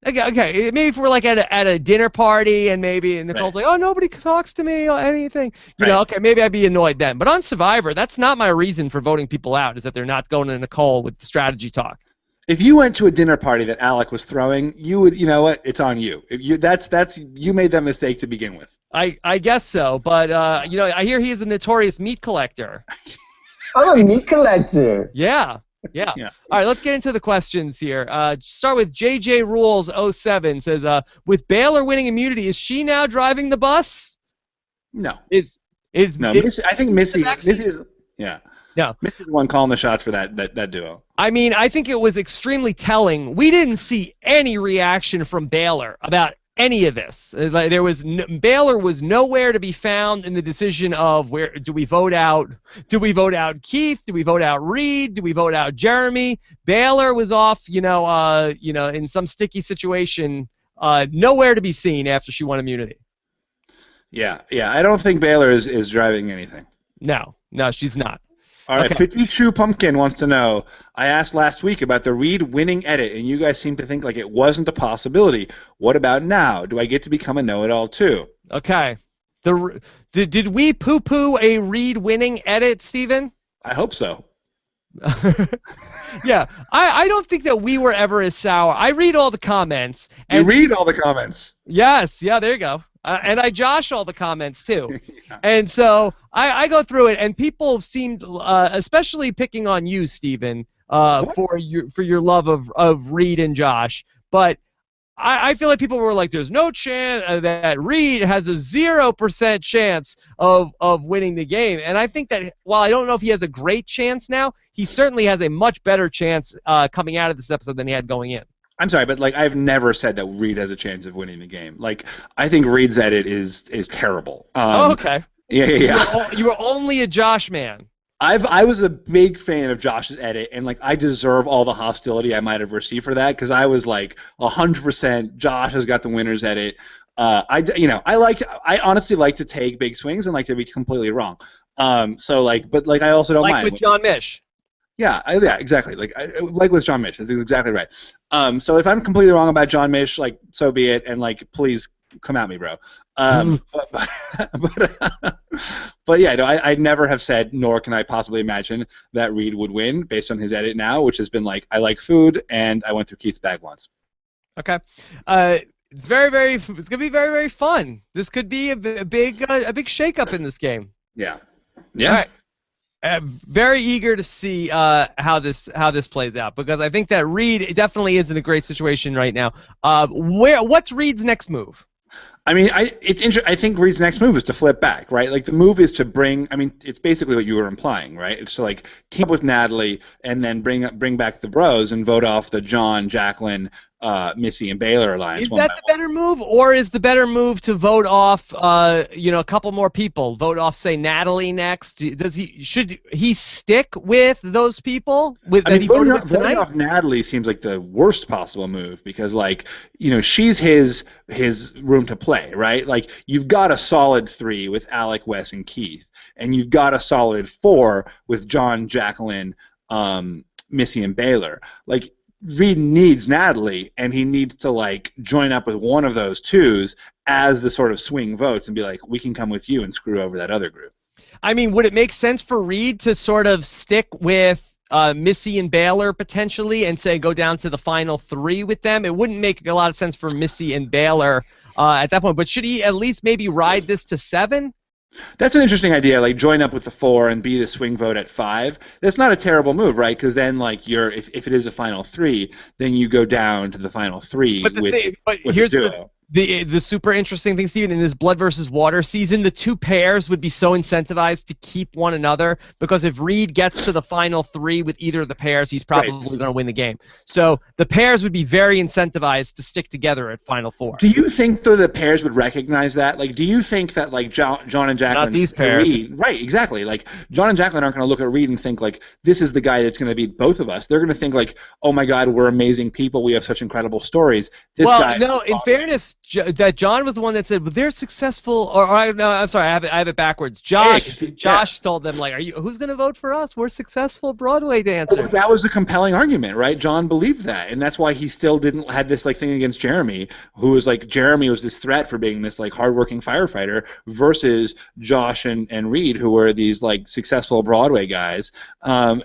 Speaker 1: Okay. Maybe if we're like at a dinner party and Nicole's like, oh, nobody talks to me or anything. You know, okay, maybe I'd be annoyed then. But on Survivor, that's not my reason for voting people out, is that they're not going to Nicole with strategy talk.
Speaker 2: If you went to a dinner party that Alec was throwing, you would, you know what? It's on you. You made that mistake to begin with.
Speaker 1: I guess so, but you know, I hear he is a notorious meat collector.
Speaker 4: I'm a meat collector.
Speaker 1: Yeah. All right, let's get into the questions here. Start with JJ Rules 07 says, with Baylor winning immunity, is she now driving the bus?
Speaker 2: No.
Speaker 1: No.
Speaker 2: I think Missy is. Yeah.
Speaker 1: No.
Speaker 2: Missy's the one calling the shots for that duo.
Speaker 1: I mean, I think it was extremely telling. We didn't see any reaction from Baylor about any of this. Like, Baylor was nowhere to be found in the decision of where do we vote out? Do we vote out Keith? Do we vote out Reed? Do we vote out Jeremy? Baylor was off, in some sticky situation, nowhere to be seen after she won immunity.
Speaker 2: Yeah. I don't think Baylor is driving anything.
Speaker 1: No, she's not.
Speaker 2: All right, okay. Petit Shoe Pumpkin wants to know, I asked last week about the Reed winning edit, and you guys seem to think like it wasn't a possibility. What about now? Do I get to become a know-it-all too?
Speaker 1: Okay. Did we poo-poo a Reed winning edit, Steven?
Speaker 2: I hope so.
Speaker 1: Yeah, I don't think that we were ever as sour. I read all the comments.
Speaker 2: You read all the comments?
Speaker 1: Yes, yeah, there you go. And I josh all the comments too. Yeah. And so I go through it, and people seemed, especially picking on you, Steven, for your love of Reed and Josh. But I feel like people were like, there's no chance that Reed has a 0% chance of winning the game. And I think that while I don't know if he has a great chance now, he certainly has a much better chance coming out of this episode than he had going in.
Speaker 2: I'm sorry, but like I've never said that Reed has a chance of winning the game. Like I think Reed's edit is terrible.
Speaker 1: Okay.
Speaker 2: Yeah.
Speaker 1: You were only a Josh man.
Speaker 2: I was a big fan of Josh's edit, and like I deserve all the hostility I might have received for that because I was like 100% Josh has got the winner's edit. I honestly like to take big swings and like to be completely wrong. But I also don't mind.
Speaker 1: Like with John Mish.
Speaker 2: Yeah, exactly. Like with John Mish, that's exactly right. So if I'm completely wrong about John Mish, like, so be it, and like, please come at me, bro. But yeah, no, I never have said, nor can I possibly imagine that Reed would win based on his edit now, which has been like, I like food, and I went through Keith's bag once.
Speaker 1: Okay. It's gonna be very, very fun. This could be a big shakeup in this game.
Speaker 2: Yeah.
Speaker 1: All right. Very eager to see how this plays out, because I think that Reed definitely is in a great situation right now. What's Reed's next move?
Speaker 2: I mean, I think Reed's next move is to flip back, right? Like, the move is to bring. I mean, it's basically what you were implying, right? It's to like team up with Natalie and then bring back the bros and vote off the Jon, Jaclyn, Missy and Baylor alliance.
Speaker 1: Is that the better move, or is the better move to vote off, a couple more people? Vote off, say, Natalie next. Should he stick with those people?
Speaker 2: Voting off Natalie seems like the worst possible move, because, like, she's his room to play, right? Like, you've got a solid 3 with Alec, Wes, and Keith, and you've got a solid 4 with Jon, Jaclyn, Missy, and Baylor. Like, Reed needs Natalie, and he needs to like join up with one of those twos as the sort of swing votes and be like, we can come with you and screw over that other group.
Speaker 1: I mean, would it make sense for Reed to sort of stick with Missy and Baylor potentially and say go down to the final 3 with them? It wouldn't make a lot of sense for Missy and Baylor at that point, but should he at least maybe ride this to 7?
Speaker 2: That's an interesting idea, like join up with the 4 and be the swing vote at 5. That's not a terrible move, right? Because then, like, if it is a final 3, then you go down to the final 3 with
Speaker 1: here's
Speaker 2: a duo.
Speaker 1: The super interesting thing, Steven, in this Blood versus Water season, the 2 pairs would be so incentivized to keep one another, because if Reed gets to the final 3 with either of the pairs, he's probably going to win the game. So the pairs would be very incentivized to stick together at final 4.
Speaker 2: Do you think, though, the pairs would recognize that? Like, do you think that, like, Jon and Jaclyn...
Speaker 1: Not these pairs.
Speaker 2: Reed, right, exactly. Like, Jon and Jaclyn aren't going to look at Reed and think, like, this is the guy that's going to beat both of us. They're going to think, like, oh, my God, we're amazing people. We have such incredible stories. In
Speaker 1: fairness, that Jon was the one that said, well, they're successful, no, I'm sorry, I have it backwards. Josh told them, like, who's going to vote for us? We're successful Broadway dancers.
Speaker 2: Well, that was a compelling argument, right? Jon believed that, and that's why he still had this, like, thing against Jeremy, who was, like, Jeremy was this threat for being this, like, hardworking firefighter, versus Josh and Reed, who were these, like, successful Broadway guys. Jon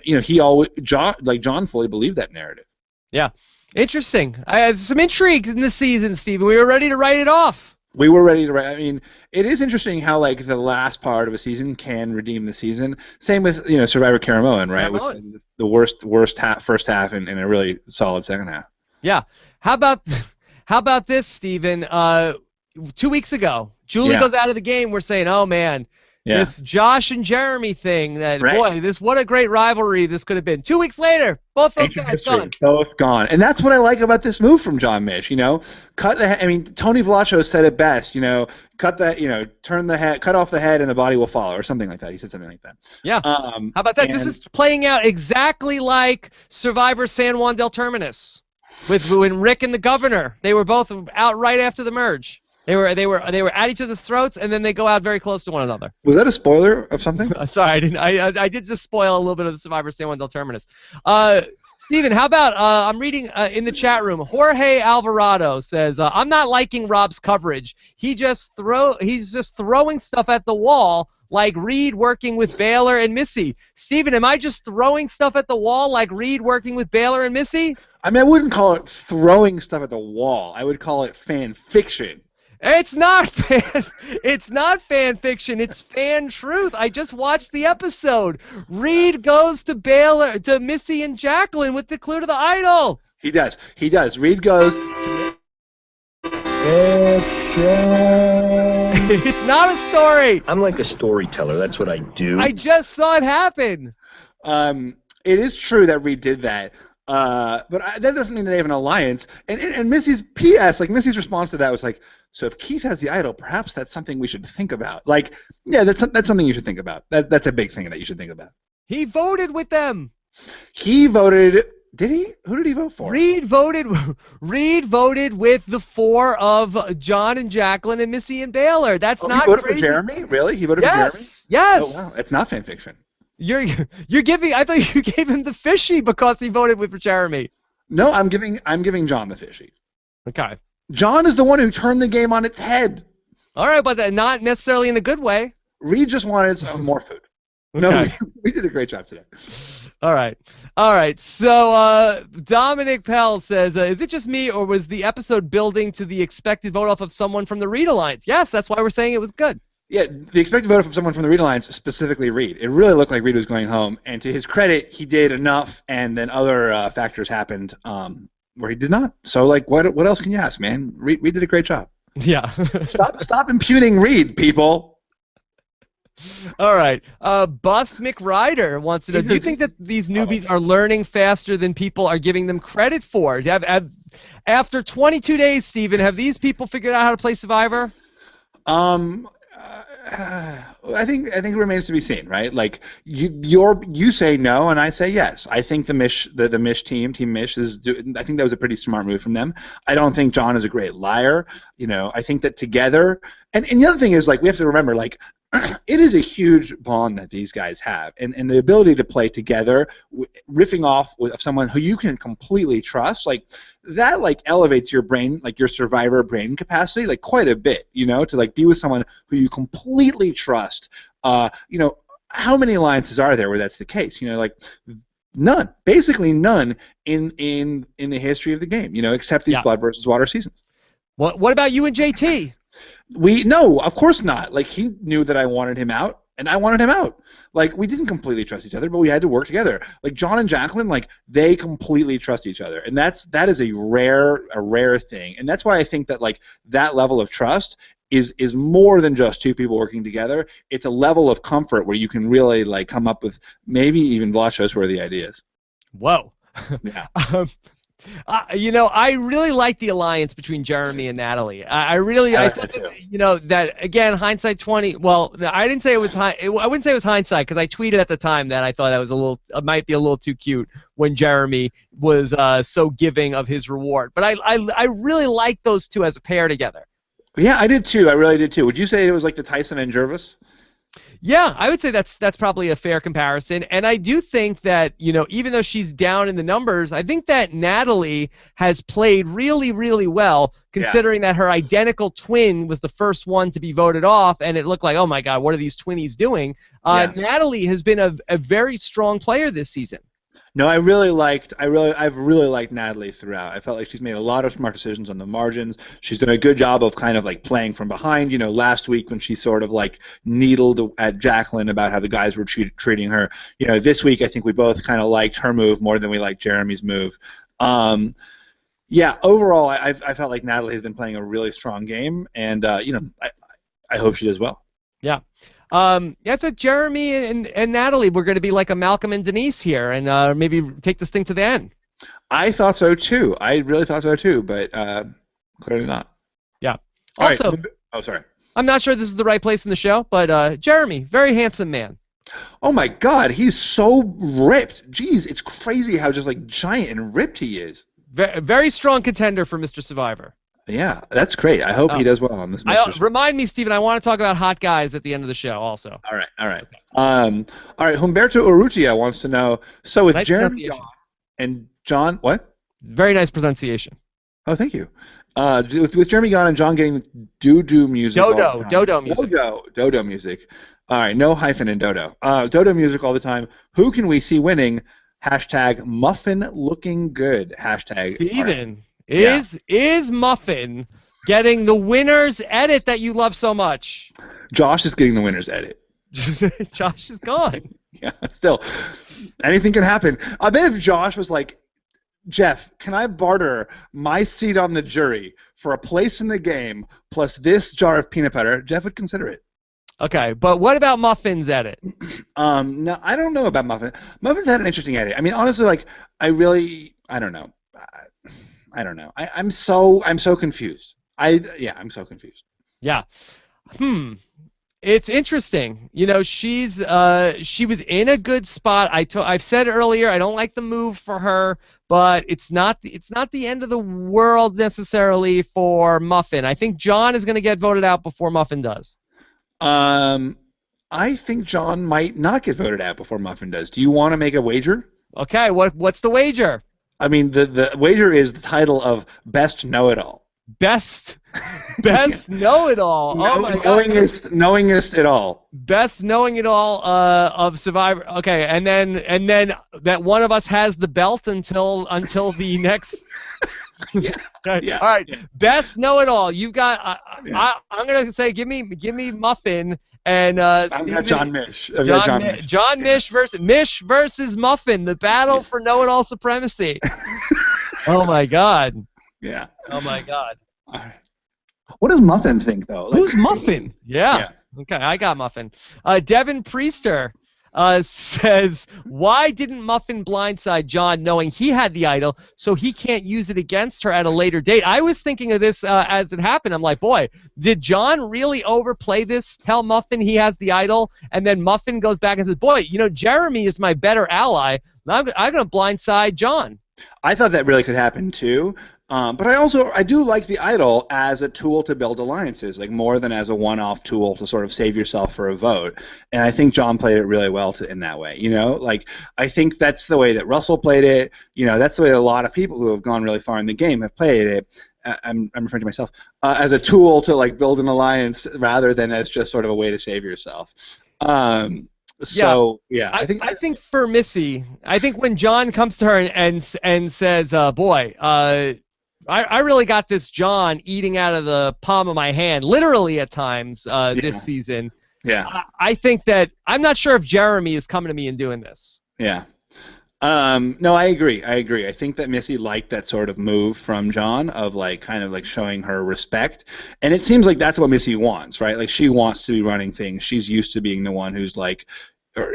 Speaker 2: fully believed that narrative.
Speaker 1: Yeah. Interesting. Some intrigue in this season, Steven. We were ready to write it off.
Speaker 2: We were ready to write. I mean, it is interesting how, like, the last part of a season can redeem the season. Same with Survivor Karamoan, right? Which is the worst first half and a really solid second half.
Speaker 1: Yeah. How about this, Steven? 2 weeks ago, Julie goes out of the game. We're saying, oh man. Yeah. This Josh and Jeremy thing, what a great rivalry this could have been. 2 weeks later, both those guys gone.
Speaker 2: Both gone. And that's what I like about this move from Jon Mish, cut the head. I mean, Tony Vlacho said it best, cut off the head and the body will follow, or something like that. He said something like that.
Speaker 1: Yeah. How about that? This is playing out exactly like Survivor San Juan del Terminus when Rick and the Governor, they were both out right after the merge. They were at each other's throats, and then they go out very close to one another.
Speaker 2: Was that a spoiler of something?
Speaker 1: Sorry, I didn't. I did just spoil a little bit of the Survivor San Juan del Terminus. Steven, how about I'm reading in the chat room. Jorge Alvarado says, "I'm not liking Rob's coverage. He's just throwing stuff at the wall like Reed working with Baylor and Missy." Steven, am I just throwing stuff at the wall like Reed working with Baylor and Missy?
Speaker 2: I mean, I wouldn't call it throwing stuff at the wall. I would call it fan fiction.
Speaker 1: It's not fan fiction. It's fan truth. I just watched the episode. Reed goes to Missy and Jaclyn with the clue to the idol.
Speaker 2: He does. Reed goes to...
Speaker 1: It's not a story.
Speaker 3: I'm like a storyteller. That's what I do.
Speaker 1: I just saw it happen.
Speaker 2: It is true that Reed did that. But that doesn't mean that they have an alliance. And Missy's P.S., like, Missy's response to that was like, so if Keith has the idol, perhaps that's something we should think about. Like, yeah, that's something you should think about. That's a big thing that you should think about.
Speaker 1: He voted with them.
Speaker 2: He voted. Did he? Who did he vote for?
Speaker 1: Reed voted with the 4 of Jon and Jaclyn and Missy and Baylor. That's not
Speaker 2: he voted
Speaker 1: crazy.
Speaker 2: for Jeremy? Really? He voted for Jeremy?
Speaker 1: Yes.
Speaker 2: Oh, wow. It's not fan fiction.
Speaker 1: You're giving. I thought you gave him the fishy because he voted with Jeremy.
Speaker 2: No, I'm giving Jon the fishy.
Speaker 1: Okay.
Speaker 2: Jon is the one who turned the game on its head.
Speaker 1: All right, but not necessarily in a good way.
Speaker 2: Reed just wanted some more food. Okay. No, we did a great job today.
Speaker 1: All right. So Dominic Pell says, is it just me, or was the episode building to the expected vote off of someone from the Reed Alliance? Yes, that's why we're saying it was good.
Speaker 2: Yeah, the expected vote from someone from the Reed Alliance, specifically Reed. It really looked like Reed was going home, and to his credit, he did enough, and then other factors happened where he did not. So, like, what else can you ask, man? Reed did a great job.
Speaker 1: Yeah.
Speaker 2: Stop impugning Reed, people.
Speaker 1: All right. Bus McRider wants to know, do you think that these newbies are learning faster than people are giving them credit for? After 22 days, Steven, have these people figured out how to play Survivor?
Speaker 2: I think it remains to be seen, right? Like you say no, and I say yes. I think the Mish team Mish I think that was a pretty smart move from them. I don't think Jon is a great liar. I think that together, and the other thing is, like, we have to remember, like, it is a huge bond that these guys have, and the ability to play together, riffing off of someone who you can completely trust, like that, like, elevates your brain, like your Survivor brain capacity, like, quite a bit. To like be with someone who you completely trust. How many alliances are there where that's the case? Like none, basically none in the history of the game. Except these blood versus water seasons.
Speaker 1: What about you and JT?
Speaker 2: No, of course not. Like, he knew that I wanted him out, and I wanted him out. Like, we didn't completely trust each other, but we had to work together. Like, Jon and Jaclyn, like, they completely trust each other, and that is a rare thing. And that's why I think that, like, that level of trust is more than just two people working together. It's a level of comfort where you can really, like, come up with maybe even Blush-worthy ideas.
Speaker 1: Whoa.
Speaker 2: Yeah.
Speaker 1: I really like the alliance between Jeremy and Natalie. I thought that again, hindsight 20. Well, I didn't say it was I wouldn't say it was hindsight, because I tweeted at the time that I thought that was it might be a little too cute when Jeremy was so giving of his reward. But I really like those two as a pair together.
Speaker 2: Yeah, I did too. I really did too. Would you say it was like the Tyson and Jervis?
Speaker 1: Yeah, I would say that's probably a fair comparison. And I do think that, even though she's down in the numbers, I think that Natalie has played really, really well, considering that her identical twin was the first one to be voted off, and it looked like, oh my God, what are these twinnies doing? Natalie has been a very strong player this season.
Speaker 2: No, I've really liked Natalie throughout. I felt like she's made a lot of smart decisions on the margins. She's done a good job of kind of like playing from behind. Last week when she sort of like needled at Jaclyn about how the guys were treating her. This week I think we both kind of liked her move more than we liked Jeremy's move. Overall I felt like Natalie has been playing a really strong game, and I hope she does well.
Speaker 1: Yeah. I thought Jeremy and Natalie were going to be like a Malcolm and Denise here, and maybe take this thing to the end.
Speaker 2: I thought so too. I really thought so too, but clearly not.
Speaker 1: Yeah.
Speaker 2: Also, sorry.
Speaker 1: I'm not sure this is the right place in the show, but Jeremy, very handsome man.
Speaker 2: Oh my God, he's so ripped. Jeez, it's crazy how just like giant and ripped he is.
Speaker 1: Very strong contender for Mr. Survivor.
Speaker 2: Yeah, that's great. I hope he does well on this.
Speaker 1: Remind me, Steven, I want to talk about hot guys at the end of the show also.
Speaker 2: All right. Humberto Urrutia wants to know, so with Jeremy and Jon, what?
Speaker 1: Very nice pronunciation.
Speaker 2: Oh, thank you. With Jeremy gone and Jon getting Dodo music.
Speaker 1: Dodo music.
Speaker 2: Dodo music. All right, no hyphen in Dodo. Dodo music all the time. Who can we see winning? Hashtag Muffin looking good. Hashtag.
Speaker 1: Steven. Is Muffin getting the winner's edit that you love so much?
Speaker 2: Josh is getting the winner's edit.
Speaker 1: Josh is gone.
Speaker 2: Yeah, still, anything can happen. I bet if Josh was like, Jeff, can I barter my seat on the jury for a place in the game plus this jar of peanut butter, Jeff would consider it.
Speaker 1: Okay, but what about Muffin's edit?
Speaker 2: No, I don't know about Muffin. Muffin's had an interesting edit. I mean, honestly, like, I don't know. I'm so confused. I'm so confused.
Speaker 1: Yeah. It's interesting. She was in a good spot. I've said earlier, I don't like the move for her, but it's not the end of the world necessarily for Muffin. I think Jon is going to get voted out before Muffin does.
Speaker 2: I think Jon might not get voted out before Muffin does. Do you want to make a wager?
Speaker 1: Okay, what's the wager?
Speaker 2: I mean, the wager is the title of Best Know-It-All.
Speaker 1: Best know-it-all. Oh my God.
Speaker 2: Knowingest it all.
Speaker 1: Best knowing it all of Survivor. Okay, and then that one of us has the belt until the next.
Speaker 2: Yeah.
Speaker 1: Okay.
Speaker 2: Yeah.
Speaker 1: All right.
Speaker 2: Yeah.
Speaker 1: Best know-it-all. You've got. I'm gonna say give me Muffin and.
Speaker 2: I've got Jon Mish.
Speaker 1: Jon Mish versus Muffin. The battle for know-it-all supremacy. Oh my God.
Speaker 2: Yeah.
Speaker 1: Oh my God.
Speaker 2: All right.
Speaker 4: What does Muffin think, though? Like,
Speaker 1: Who's Muffin? Yeah. Okay, I got Muffin. Devin Priester says, why didn't Muffin blindside Jon knowing he had the idol so he can't use it against her at a later date? I was thinking of this as it happened. I'm like, boy, did Jon really overplay this? Tell Muffin he has the idol, and then Muffin goes back and says, boy, Jeremy is my better ally. I'm going to blindside Jon.
Speaker 2: I thought that really could happen too. But I do like the idol as a tool to build alliances, like more than as a one-off tool to sort of save yourself for a vote. And I think Jon played it really well in that way. Like I think that's the way that Russell played it. That's the way that a lot of people who have gone really far in the game have played it. I'm referring to myself as a tool to like build an alliance rather than as just sort of a way to save yourself. So yeah,
Speaker 1: I think for Missy, I think when Jon comes to her and says, "Boy, I really got this Jon eating out of the palm of my hand, literally at times this season."
Speaker 2: Yeah.
Speaker 1: I think that I'm not sure if Jeremy is coming to me and doing this.
Speaker 2: Yeah. No, I agree. I think that Missy liked that sort of move from Jon of like kind of like showing her respect, and it seems like that's what Missy wants, right? Like she wants to be running things. She's used to being the one who's like,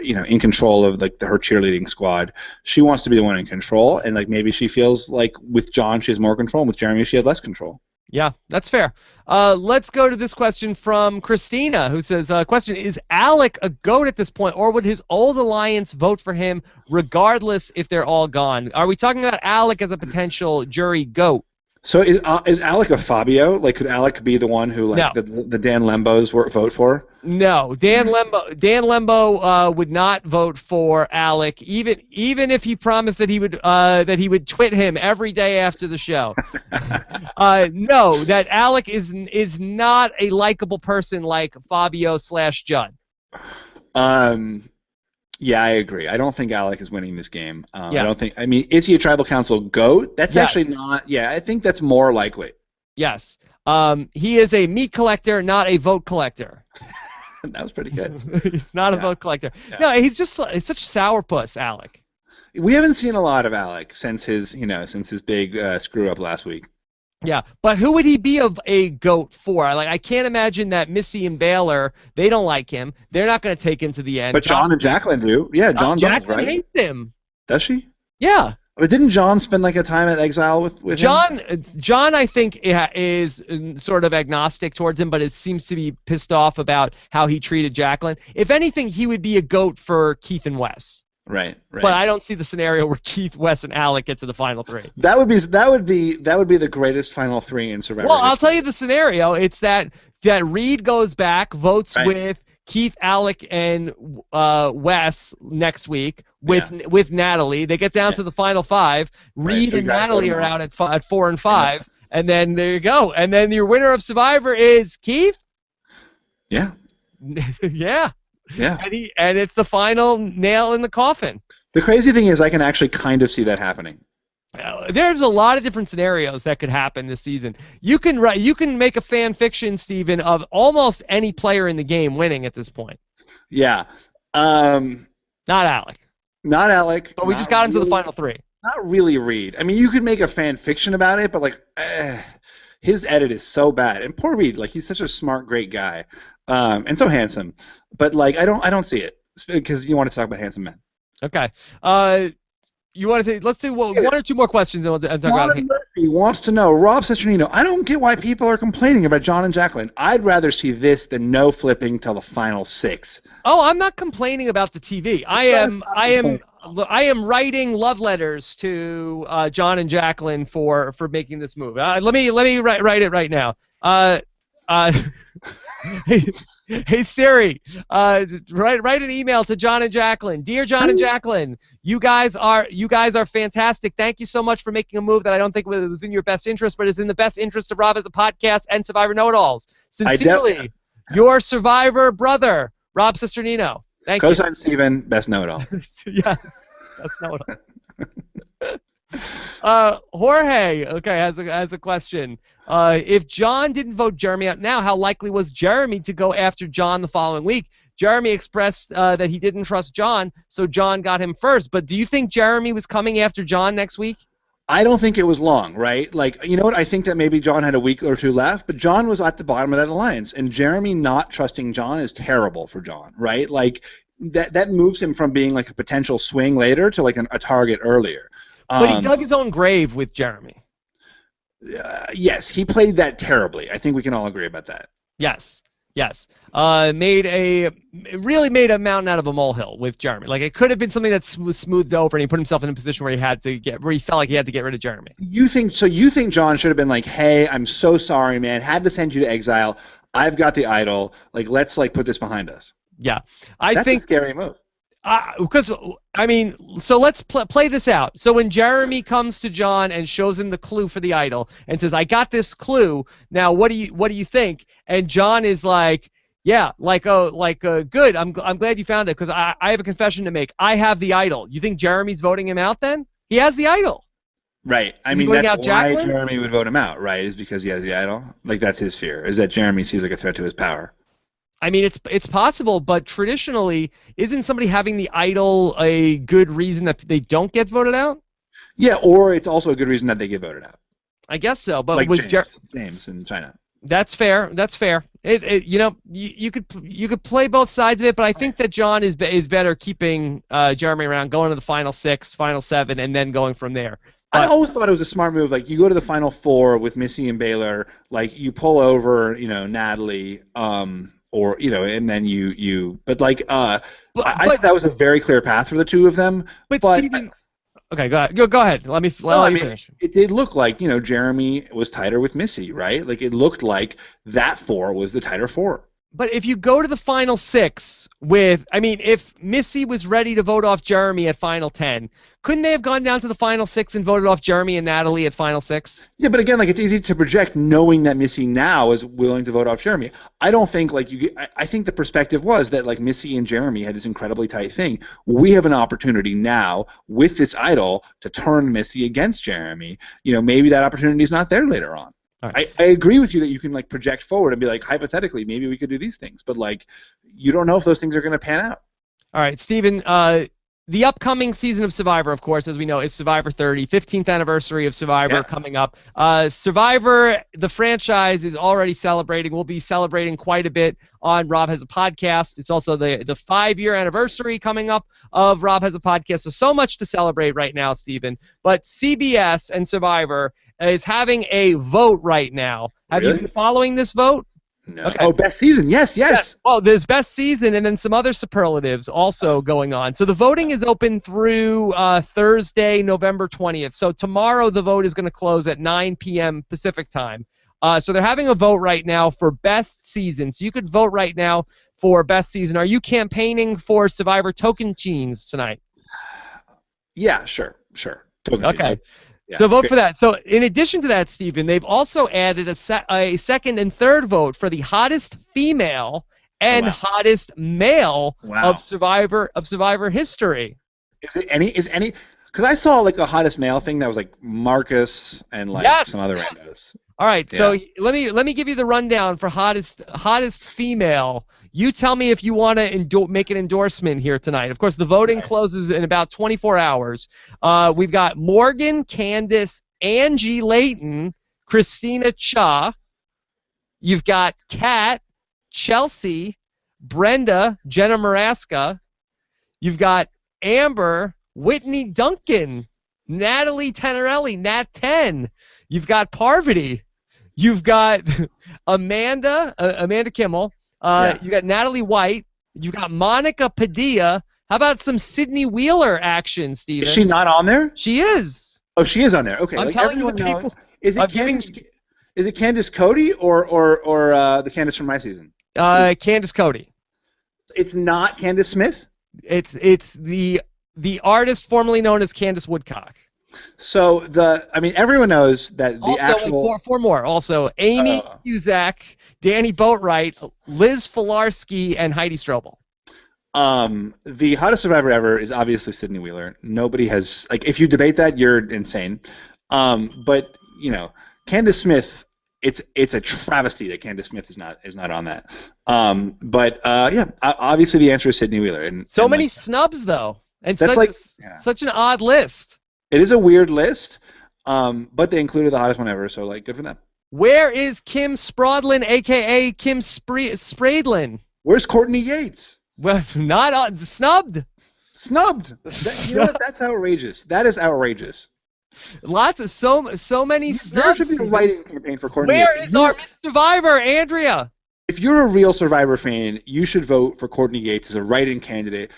Speaker 2: in control of like her cheerleading squad. She wants to be the one in control, and like maybe she feels like with Jon she has more control, and with Jeremy she had less control.
Speaker 1: Yeah, that's fair. Let's go to this question from Christina, who says, question, is Alec a GOAT at this point, or would his old alliance vote for him regardless if they're all gone? Are we talking about Alec as a potential jury GOAT?
Speaker 2: So is Alec a Fabio? Like, could Alec be the one who like the Dan Lembos vote for?
Speaker 1: No, Dan Lembo would not vote for Alec, even if he promised that he would twit him every day after the show. No, that Alec is not a likable person like Fabio/Judd.
Speaker 2: Yeah, I agree. I don't think Alec is winning this game. I don't think. I mean, is he a tribal council GOAT? That's actually not. Yeah, I think that's more likely.
Speaker 1: Yes. He is a meat collector, not a vote collector.
Speaker 2: That was pretty good.
Speaker 1: He's not a vote collector. Yeah. No, he's such sourpuss, Alec.
Speaker 2: We haven't seen a lot of Alec since his big screw up last week.
Speaker 1: Yeah, but who would he be a GOAT for? Like, I can't imagine that Missy and Baylor, they don't like him. They're not going to take him to the end.
Speaker 2: But Jon and Jaclyn do. Yeah, Jon does, right?
Speaker 1: hates him.
Speaker 2: Does she?
Speaker 1: Yeah.
Speaker 2: But didn't Jon spend like a time at exile with
Speaker 1: Jon,
Speaker 2: him?
Speaker 1: Jon, I think, is sort of agnostic towards him, but it seems to be pissed off about how he treated Jaclyn. If anything, he would be a GOAT for Keith and Wes.
Speaker 2: Right.
Speaker 1: But I don't see the scenario where Keith, Wes, and Alec get to the final three.
Speaker 2: That would be the greatest final three in Survivor.
Speaker 1: Well, I'll tell you the scenario. It's that Reed goes back, votes with Keith, Alec, and Wes next week with Natalie. They get down to the final five. Reed and Natalie are out at 4 and 5, and then there you go. And then your winner of Survivor is Keith.
Speaker 2: Yeah.
Speaker 1: Yeah.
Speaker 2: Yeah.
Speaker 1: And it's the final nail in the coffin.
Speaker 2: The crazy thing is I can actually kind of see that happening.
Speaker 1: There's a lot of different scenarios that could happen this season. You can make a fan fiction, Steven, of almost any player in the game winning at this point.
Speaker 2: Yeah.
Speaker 1: Not Alec.
Speaker 2: Not Alec.
Speaker 1: But we just got him to the final three.
Speaker 2: Not really Reed. I mean, you could make a fan fiction about it, but like his edit is so bad. And poor Reed, like he's such a smart, great guy. And so handsome, but like I don't see it because you want to talk about handsome men.
Speaker 1: Okay. You want to say? Let's do one or two more questions, and we'll talk about.
Speaker 2: Murphy wants to know, Rob Cesternino, I don't get why people are complaining about Jon and Jaclyn. I'd rather see this than no flipping till the final 6.
Speaker 1: Oh, I'm not complaining about the TV. I am writing love letters to Jon and Jaclyn for making this move. Let me write it right now. Hey Siri, write an email to Jon and Jaclyn. Dear Jon and Jaclyn, you guys are fantastic. Thank you so much for making a move that I don't think was in your best interest, but is in the best interest of Rob as a podcast and Survivor Know-It-Alls. Sincerely, your Survivor brother, Rob Cesternino. Thank you.
Speaker 2: Cosign Steven, best know-it-all.
Speaker 1: Yes, best know-it-all. Jorge, okay, has a question. If Jon didn't vote Jeremy out now, how likely was Jeremy to go after Jon the following week? Jeremy expressed that he didn't trust Jon, so Jon got him first. But do you think Jeremy was coming after Jon next week?
Speaker 2: I don't think it was long, right? Like, you know what? I think that maybe Jon had a week or two left, but Jon was at the bottom of that alliance, and Jeremy not trusting Jon is terrible for Jon, right? Like, that moves him from being like a potential swing later to like a target earlier.
Speaker 1: But he dug his own grave with Jeremy.
Speaker 2: Yes, he played that terribly. I think we can all agree about that.
Speaker 1: Yes. Really made a mountain out of a molehill with Jeremy. Like, it could have been something that was smoothed over, and he put himself in a position where he felt like he had to get rid of Jeremy.
Speaker 2: You think Jon should have been like, "Hey, I'm so sorry, man. Had to send you to exile. I've got the idol. Like, let's like put this behind us."
Speaker 1: Yeah,
Speaker 2: that's a scary move.
Speaker 1: Because so let's play this out. So when Jeremy comes to Jon and shows him the clue for the idol and says, "I got this clue. Now, what do you think?" And Jon is like, "Yeah, good. I'm glad you found it because I have a confession to make. I have the idol." You think Jeremy's voting him out then? He has the idol.
Speaker 2: Right. I mean, that's why Jeremy would vote him out, right? Is because he has the idol. Like, that's his fear, is that Jeremy sees like a threat to his power.
Speaker 1: I mean, it's possible, but traditionally, isn't somebody having the idol a good reason that they don't get voted out?
Speaker 2: Yeah, or it's also a good reason that they get voted out.
Speaker 1: I guess so, but
Speaker 2: like James in China.
Speaker 1: That's fair. You could play both sides of it, but I think that Jon is better keeping Jeremy around, going to the final 6, final 7, and then going from there.
Speaker 2: I always thought it was a smart move. Like, you go to the final 4 with Missy and Baylor, like you pull over, Natalie. Or and then but like I think that was a very clear path for the two of them. But Steven,
Speaker 1: okay, go ahead. Let me finish.
Speaker 2: It did look like Jeremy was tighter with Missy, right? Like, it looked like that 4 was the tighter 4.
Speaker 1: But if you go to the final 6 if Missy was ready to vote off Jeremy at final 10, couldn't they have gone down to the final 6 and voted off Jeremy and Natalie at final 6?
Speaker 2: Yeah, but again, like, it's easy to project knowing that Missy now is willing to vote off Jeremy. I don't think I think the perspective was that like Missy and Jeremy had this incredibly tight thing. We have an opportunity now with this idol to turn Missy against Jeremy. Maybe that opportunity is not there later on. Right. I agree with you that you can like project forward and be like, hypothetically, maybe we could do these things, but like, you don't know if those things are going to pan out.
Speaker 1: All right, Steven, the upcoming season of Survivor, of course, as we know, is Survivor 30, 15th anniversary of Survivor coming up. Survivor, the franchise, is already celebrating. We'll be celebrating quite a bit on Rob Has a Podcast. It's also the 5-year anniversary coming up of Rob Has a Podcast. So much to celebrate right now, Steven. But CBS and Survivor is having a vote right now. Have you been following this vote?
Speaker 2: No. Okay. Oh, best season. Yes.
Speaker 1: Well, there's best season and then some other superlatives also going on. So the voting is open through Thursday, November 20th. So tomorrow the vote is going to close at 9 p.m. Pacific time. So they're having a vote right now for best season. So you could vote right now for best season. Are you campaigning for Survivor Tocantins tonight?
Speaker 2: Yeah, sure.
Speaker 1: Okay. Yeah, so vote for that. So in addition to that, Steven, they've also added a second and third vote for the hottest female and hottest male of Survivor history.
Speaker 2: Is any? Because I saw like a hottest male thing that was like Marcus and like some other randos.
Speaker 1: All right, so let me give you the rundown for hottest female. You tell me if you want to make an endorsement here tonight. Of course, the voting closes in about 24 hours. We've got Morgan, Candace, Angie Layton, Christina Cha. You've got Kat, Chelsea, Brenda, Jenna Maraska. You've got Amber, Whitney Duncan, Natalie Tenorelli, Nat 10. You've got Parvati. You've got Amanda Kimmel. You got Natalie White. You got Monica Padilla. How about some Sydney Wheeler action, Steven?
Speaker 2: Is she not on there?
Speaker 1: She is.
Speaker 2: Oh, she is on there. Okay.
Speaker 1: I'm telling you the people.
Speaker 2: Is it Candace Cody or the Candace from my season?
Speaker 1: Candace Cody.
Speaker 2: It's not Candace Smith?
Speaker 1: It's the artist formerly known as Candace Woodcock.
Speaker 2: So everyone knows that the
Speaker 1: also,
Speaker 2: actual
Speaker 1: four more. Also, Amy Cusack, Danny Boatwright, Liz Filarski, and Heidi Strobel.
Speaker 2: The hottest survivor ever is obviously Sydney Wheeler. Nobody has if you debate that, you're insane. But Candace Smith, it's a travesty that Candace Smith is not on that. Obviously the answer is Sydney Wheeler. And
Speaker 1: many snubs though, and
Speaker 2: that's
Speaker 1: such an odd list.
Speaker 2: It is a weird list, but they included the hottest one ever, so good for them.
Speaker 1: Where is Kim Spradlin, aka Kim Spradlin?
Speaker 2: Where's Courtney Yates?
Speaker 1: Well, not snubbed.
Speaker 2: Snubbed. That's outrageous. That is outrageous.
Speaker 1: Lots of so many snubs.
Speaker 2: There should be a writing campaign for Courtney Yates.
Speaker 1: Where is our Miss Survivor, Andrea?
Speaker 2: If you're a real Survivor fan, you should vote for Courtney Yates as a writing candidate.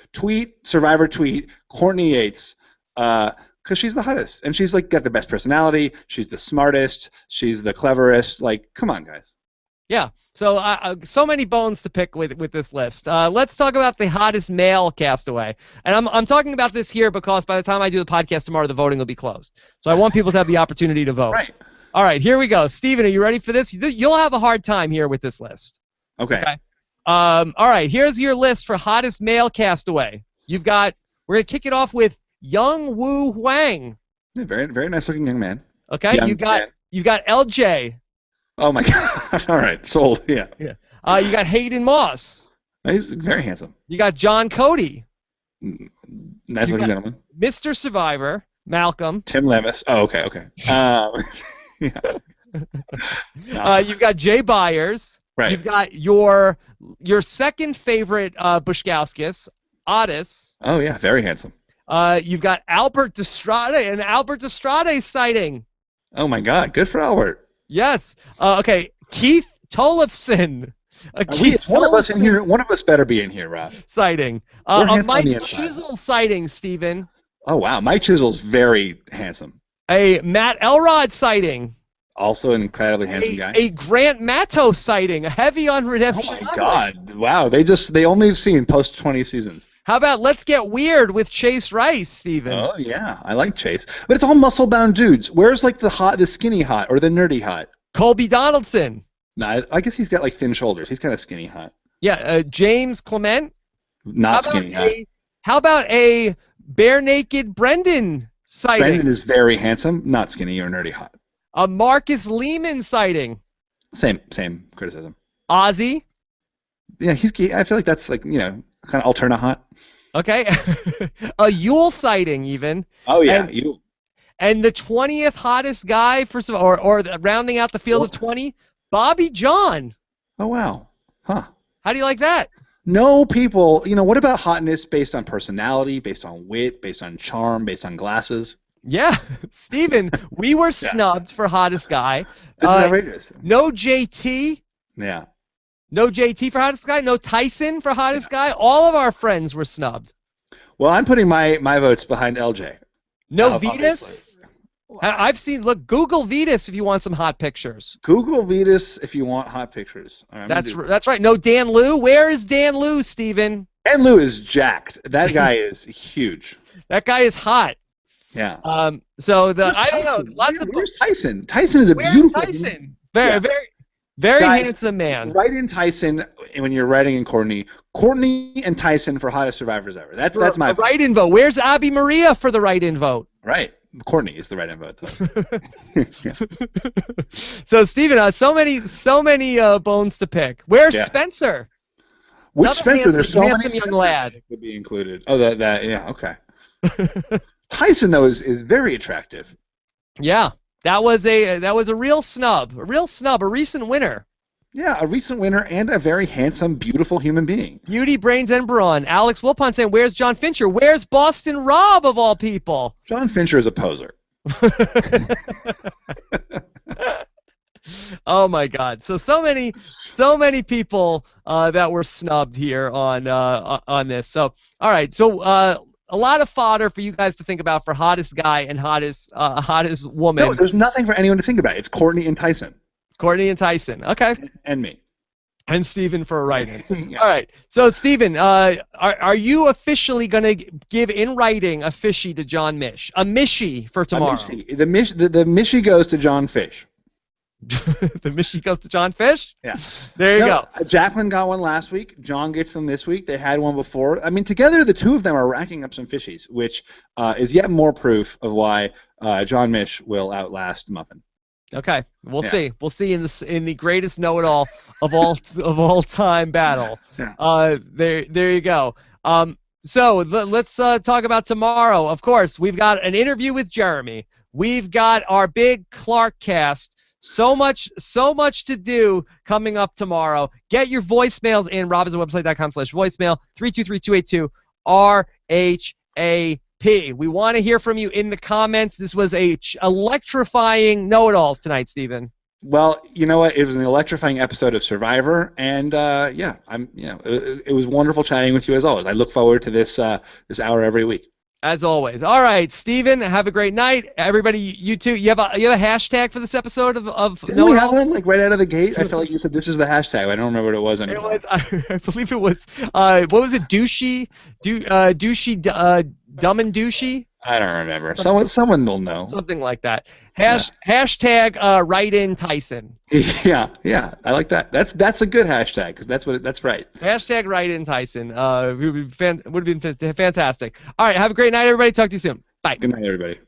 Speaker 2: Survivor tweet Courtney Yates. Because she's the hottest, and she's got the best personality. She's the smartest. She's the cleverest. Come on, guys.
Speaker 1: Yeah. So many bones to pick with this list. Let's talk about the hottest male castaway, and I'm talking about this here because by the time I do the podcast tomorrow, the voting will be closed. So I want people to have the opportunity to vote.
Speaker 2: Right.
Speaker 1: All right. Here we go. Steven, are you ready for this? You'll have a hard time here with this list.
Speaker 2: Okay.
Speaker 1: All right. Here's your list for hottest male castaway. We're gonna kick it off with Young Woo Hwang.
Speaker 2: Yeah, very, very nice looking young man.
Speaker 1: Okay, you've got LJ.
Speaker 2: Oh my God! All right, sold. Yeah.
Speaker 1: Yeah. You got Hayden Moss.
Speaker 2: He's very handsome.
Speaker 1: You got John Cody.
Speaker 2: Nice looking gentleman.
Speaker 1: Mr. Survivor, Malcolm.
Speaker 2: Tim Lemus. Oh, okay. Yeah.
Speaker 1: You've got Jay Byers.
Speaker 2: Right.
Speaker 1: You've got your second favorite Bushkowskis, Otis.
Speaker 2: Oh yeah, very handsome.
Speaker 1: You've got Albert Destrade, an Albert Destrade sighting.
Speaker 2: Oh my God, good for Albert.
Speaker 1: Yes. Okay, Keith Tollefson.
Speaker 2: One of us in here. One of us better be in here, Rob.
Speaker 1: Sighting. A Mike Chisel sighting, Steven.
Speaker 2: Oh wow, Mike Chisel's very handsome.
Speaker 1: A Matt Elrod sighting.
Speaker 2: Also an incredibly handsome guy.
Speaker 1: A Grant Matto sighting, a heavy on Redemption.
Speaker 2: Oh my God! Wow, they only have seen post 20 seasons.
Speaker 1: How about Let's Get Weird with Chase Rice, Steven?
Speaker 2: Oh yeah, I like Chase, but it's all muscle-bound dudes. Where's the skinny hot or the nerdy hot?
Speaker 1: Colby Donaldson.
Speaker 2: Nah, I guess he's got thin shoulders. He's kind of skinny hot.
Speaker 1: Yeah, James Clement.
Speaker 2: Not skinny hot.
Speaker 1: How about a bare naked Brendan sighting?
Speaker 2: Brendan is very handsome, not skinny or nerdy hot.
Speaker 1: A Marcus Lehman sighting.
Speaker 2: Same criticism.
Speaker 1: Ozzy.
Speaker 2: Yeah, I feel like that's kind of alterna hot.
Speaker 1: Okay. A Yule sighting even.
Speaker 2: Oh yeah, Yule.
Speaker 1: And the 20th hottest guy or rounding out the field of 20, Bobby John.
Speaker 2: Oh wow. Huh.
Speaker 1: How do you like that?
Speaker 2: No people, what about hotness based on personality, based on wit, based on charm, based on glasses?
Speaker 1: Yeah, Steven, we were snubbed for hottest guy.
Speaker 2: This is outrageous.
Speaker 1: No JT.
Speaker 2: Yeah.
Speaker 1: No JT for hottest guy. No Tyson for hottest guy. All of our friends were snubbed.
Speaker 2: Well, I'm putting my votes behind LJ.
Speaker 1: No Vetus. I've seen. Look, Google Vetus if you want some hot pictures.
Speaker 2: Google Vetus if you want hot pictures. Right,
Speaker 1: that's right. No Dan Liu. Where is Dan Liu, Steven?
Speaker 2: Dan Liu is jacked. That guy is huge.
Speaker 1: That guy is hot.
Speaker 2: Yeah.
Speaker 1: I don't know.
Speaker 2: Where's Tyson? Tyson is a beautiful.
Speaker 1: Tyson? Very handsome man.
Speaker 2: Write in Tyson when you're writing in Courtney. Courtney and Tyson for hottest survivors ever. That's my vote.
Speaker 1: Write-in vote. Where's Abby Maria for the write-in vote?
Speaker 2: Right. Courtney is the write-in vote.
Speaker 1: So Steven, so many bones to pick. Where's Spencer?
Speaker 2: Which Spencer? There's so many
Speaker 1: young lad
Speaker 2: could be included. Oh, that yeah. Okay. Tyson though is very attractive.
Speaker 1: Yeah, that was a real snub, a recent winner.
Speaker 2: Yeah, a recent winner and a very handsome, beautiful human being.
Speaker 1: Beauty, brains, and brawn. Alex Wilpon saying, "Where's John Fincher? Where's Boston Rob of all people?"
Speaker 2: John Fincher is a poser.
Speaker 1: Oh my God! So many people that were snubbed here on this. So all right, so. A lot of fodder for you guys to think about for hottest guy and hottest woman.
Speaker 2: No, there's nothing for anyone to think about. It's Courtney and Tyson.
Speaker 1: Courtney and Tyson. Okay.
Speaker 2: And me.
Speaker 1: And Steven for a write-in.
Speaker 2: Yeah.
Speaker 1: All right. So, Steven, are you officially going to give in writing a fishy to John Mish? A Mishy for tomorrow.
Speaker 2: The Mishy goes to John Fish.
Speaker 1: The Mishy goes to John Fish?
Speaker 2: Yeah.
Speaker 1: There you go.
Speaker 2: Jaclyn got one last week. John gets them this week. They had one before. I mean, together the two of them are racking up some fishies, which is yet more proof of why John Mish will outlast Muffin.
Speaker 1: Okay, we'll see. We'll see in the greatest know-it-all of all time battle.
Speaker 2: Yeah.
Speaker 1: There you go. So let's talk about tomorrow. Of course, we've got an interview with Jeremy. We've got our big Clark cast. So much to do coming up tomorrow. Get your voicemails in. robinsonwebsite.com/voicemail 323-282-RHAP. We want to hear from you in the comments. This was a electrifying know-it-alls tonight, Steven.
Speaker 2: Well, you know what? It was an electrifying episode of Survivor, and it was wonderful chatting with you as always. I look forward to this hour every week.
Speaker 1: As always. All right, Steven, have a great night. Everybody, you too. You have a hashtag for this episode of
Speaker 2: Didn't we have one like right out of the gate? I felt like you said this is the hashtag. I don't remember what it was anymore.
Speaker 1: I believe it was what was it? Douchey, dumb and douchey.
Speaker 2: I don't remember. Someone will know.
Speaker 1: Something like that. Hashtag write in Tyson.
Speaker 2: Yeah, I like that. That's a good hashtag because that's right.
Speaker 1: Hashtag write in Tyson. Would have been fantastic. All right, have a great night, everybody. Talk to you soon. Bye.
Speaker 2: Good night, everybody.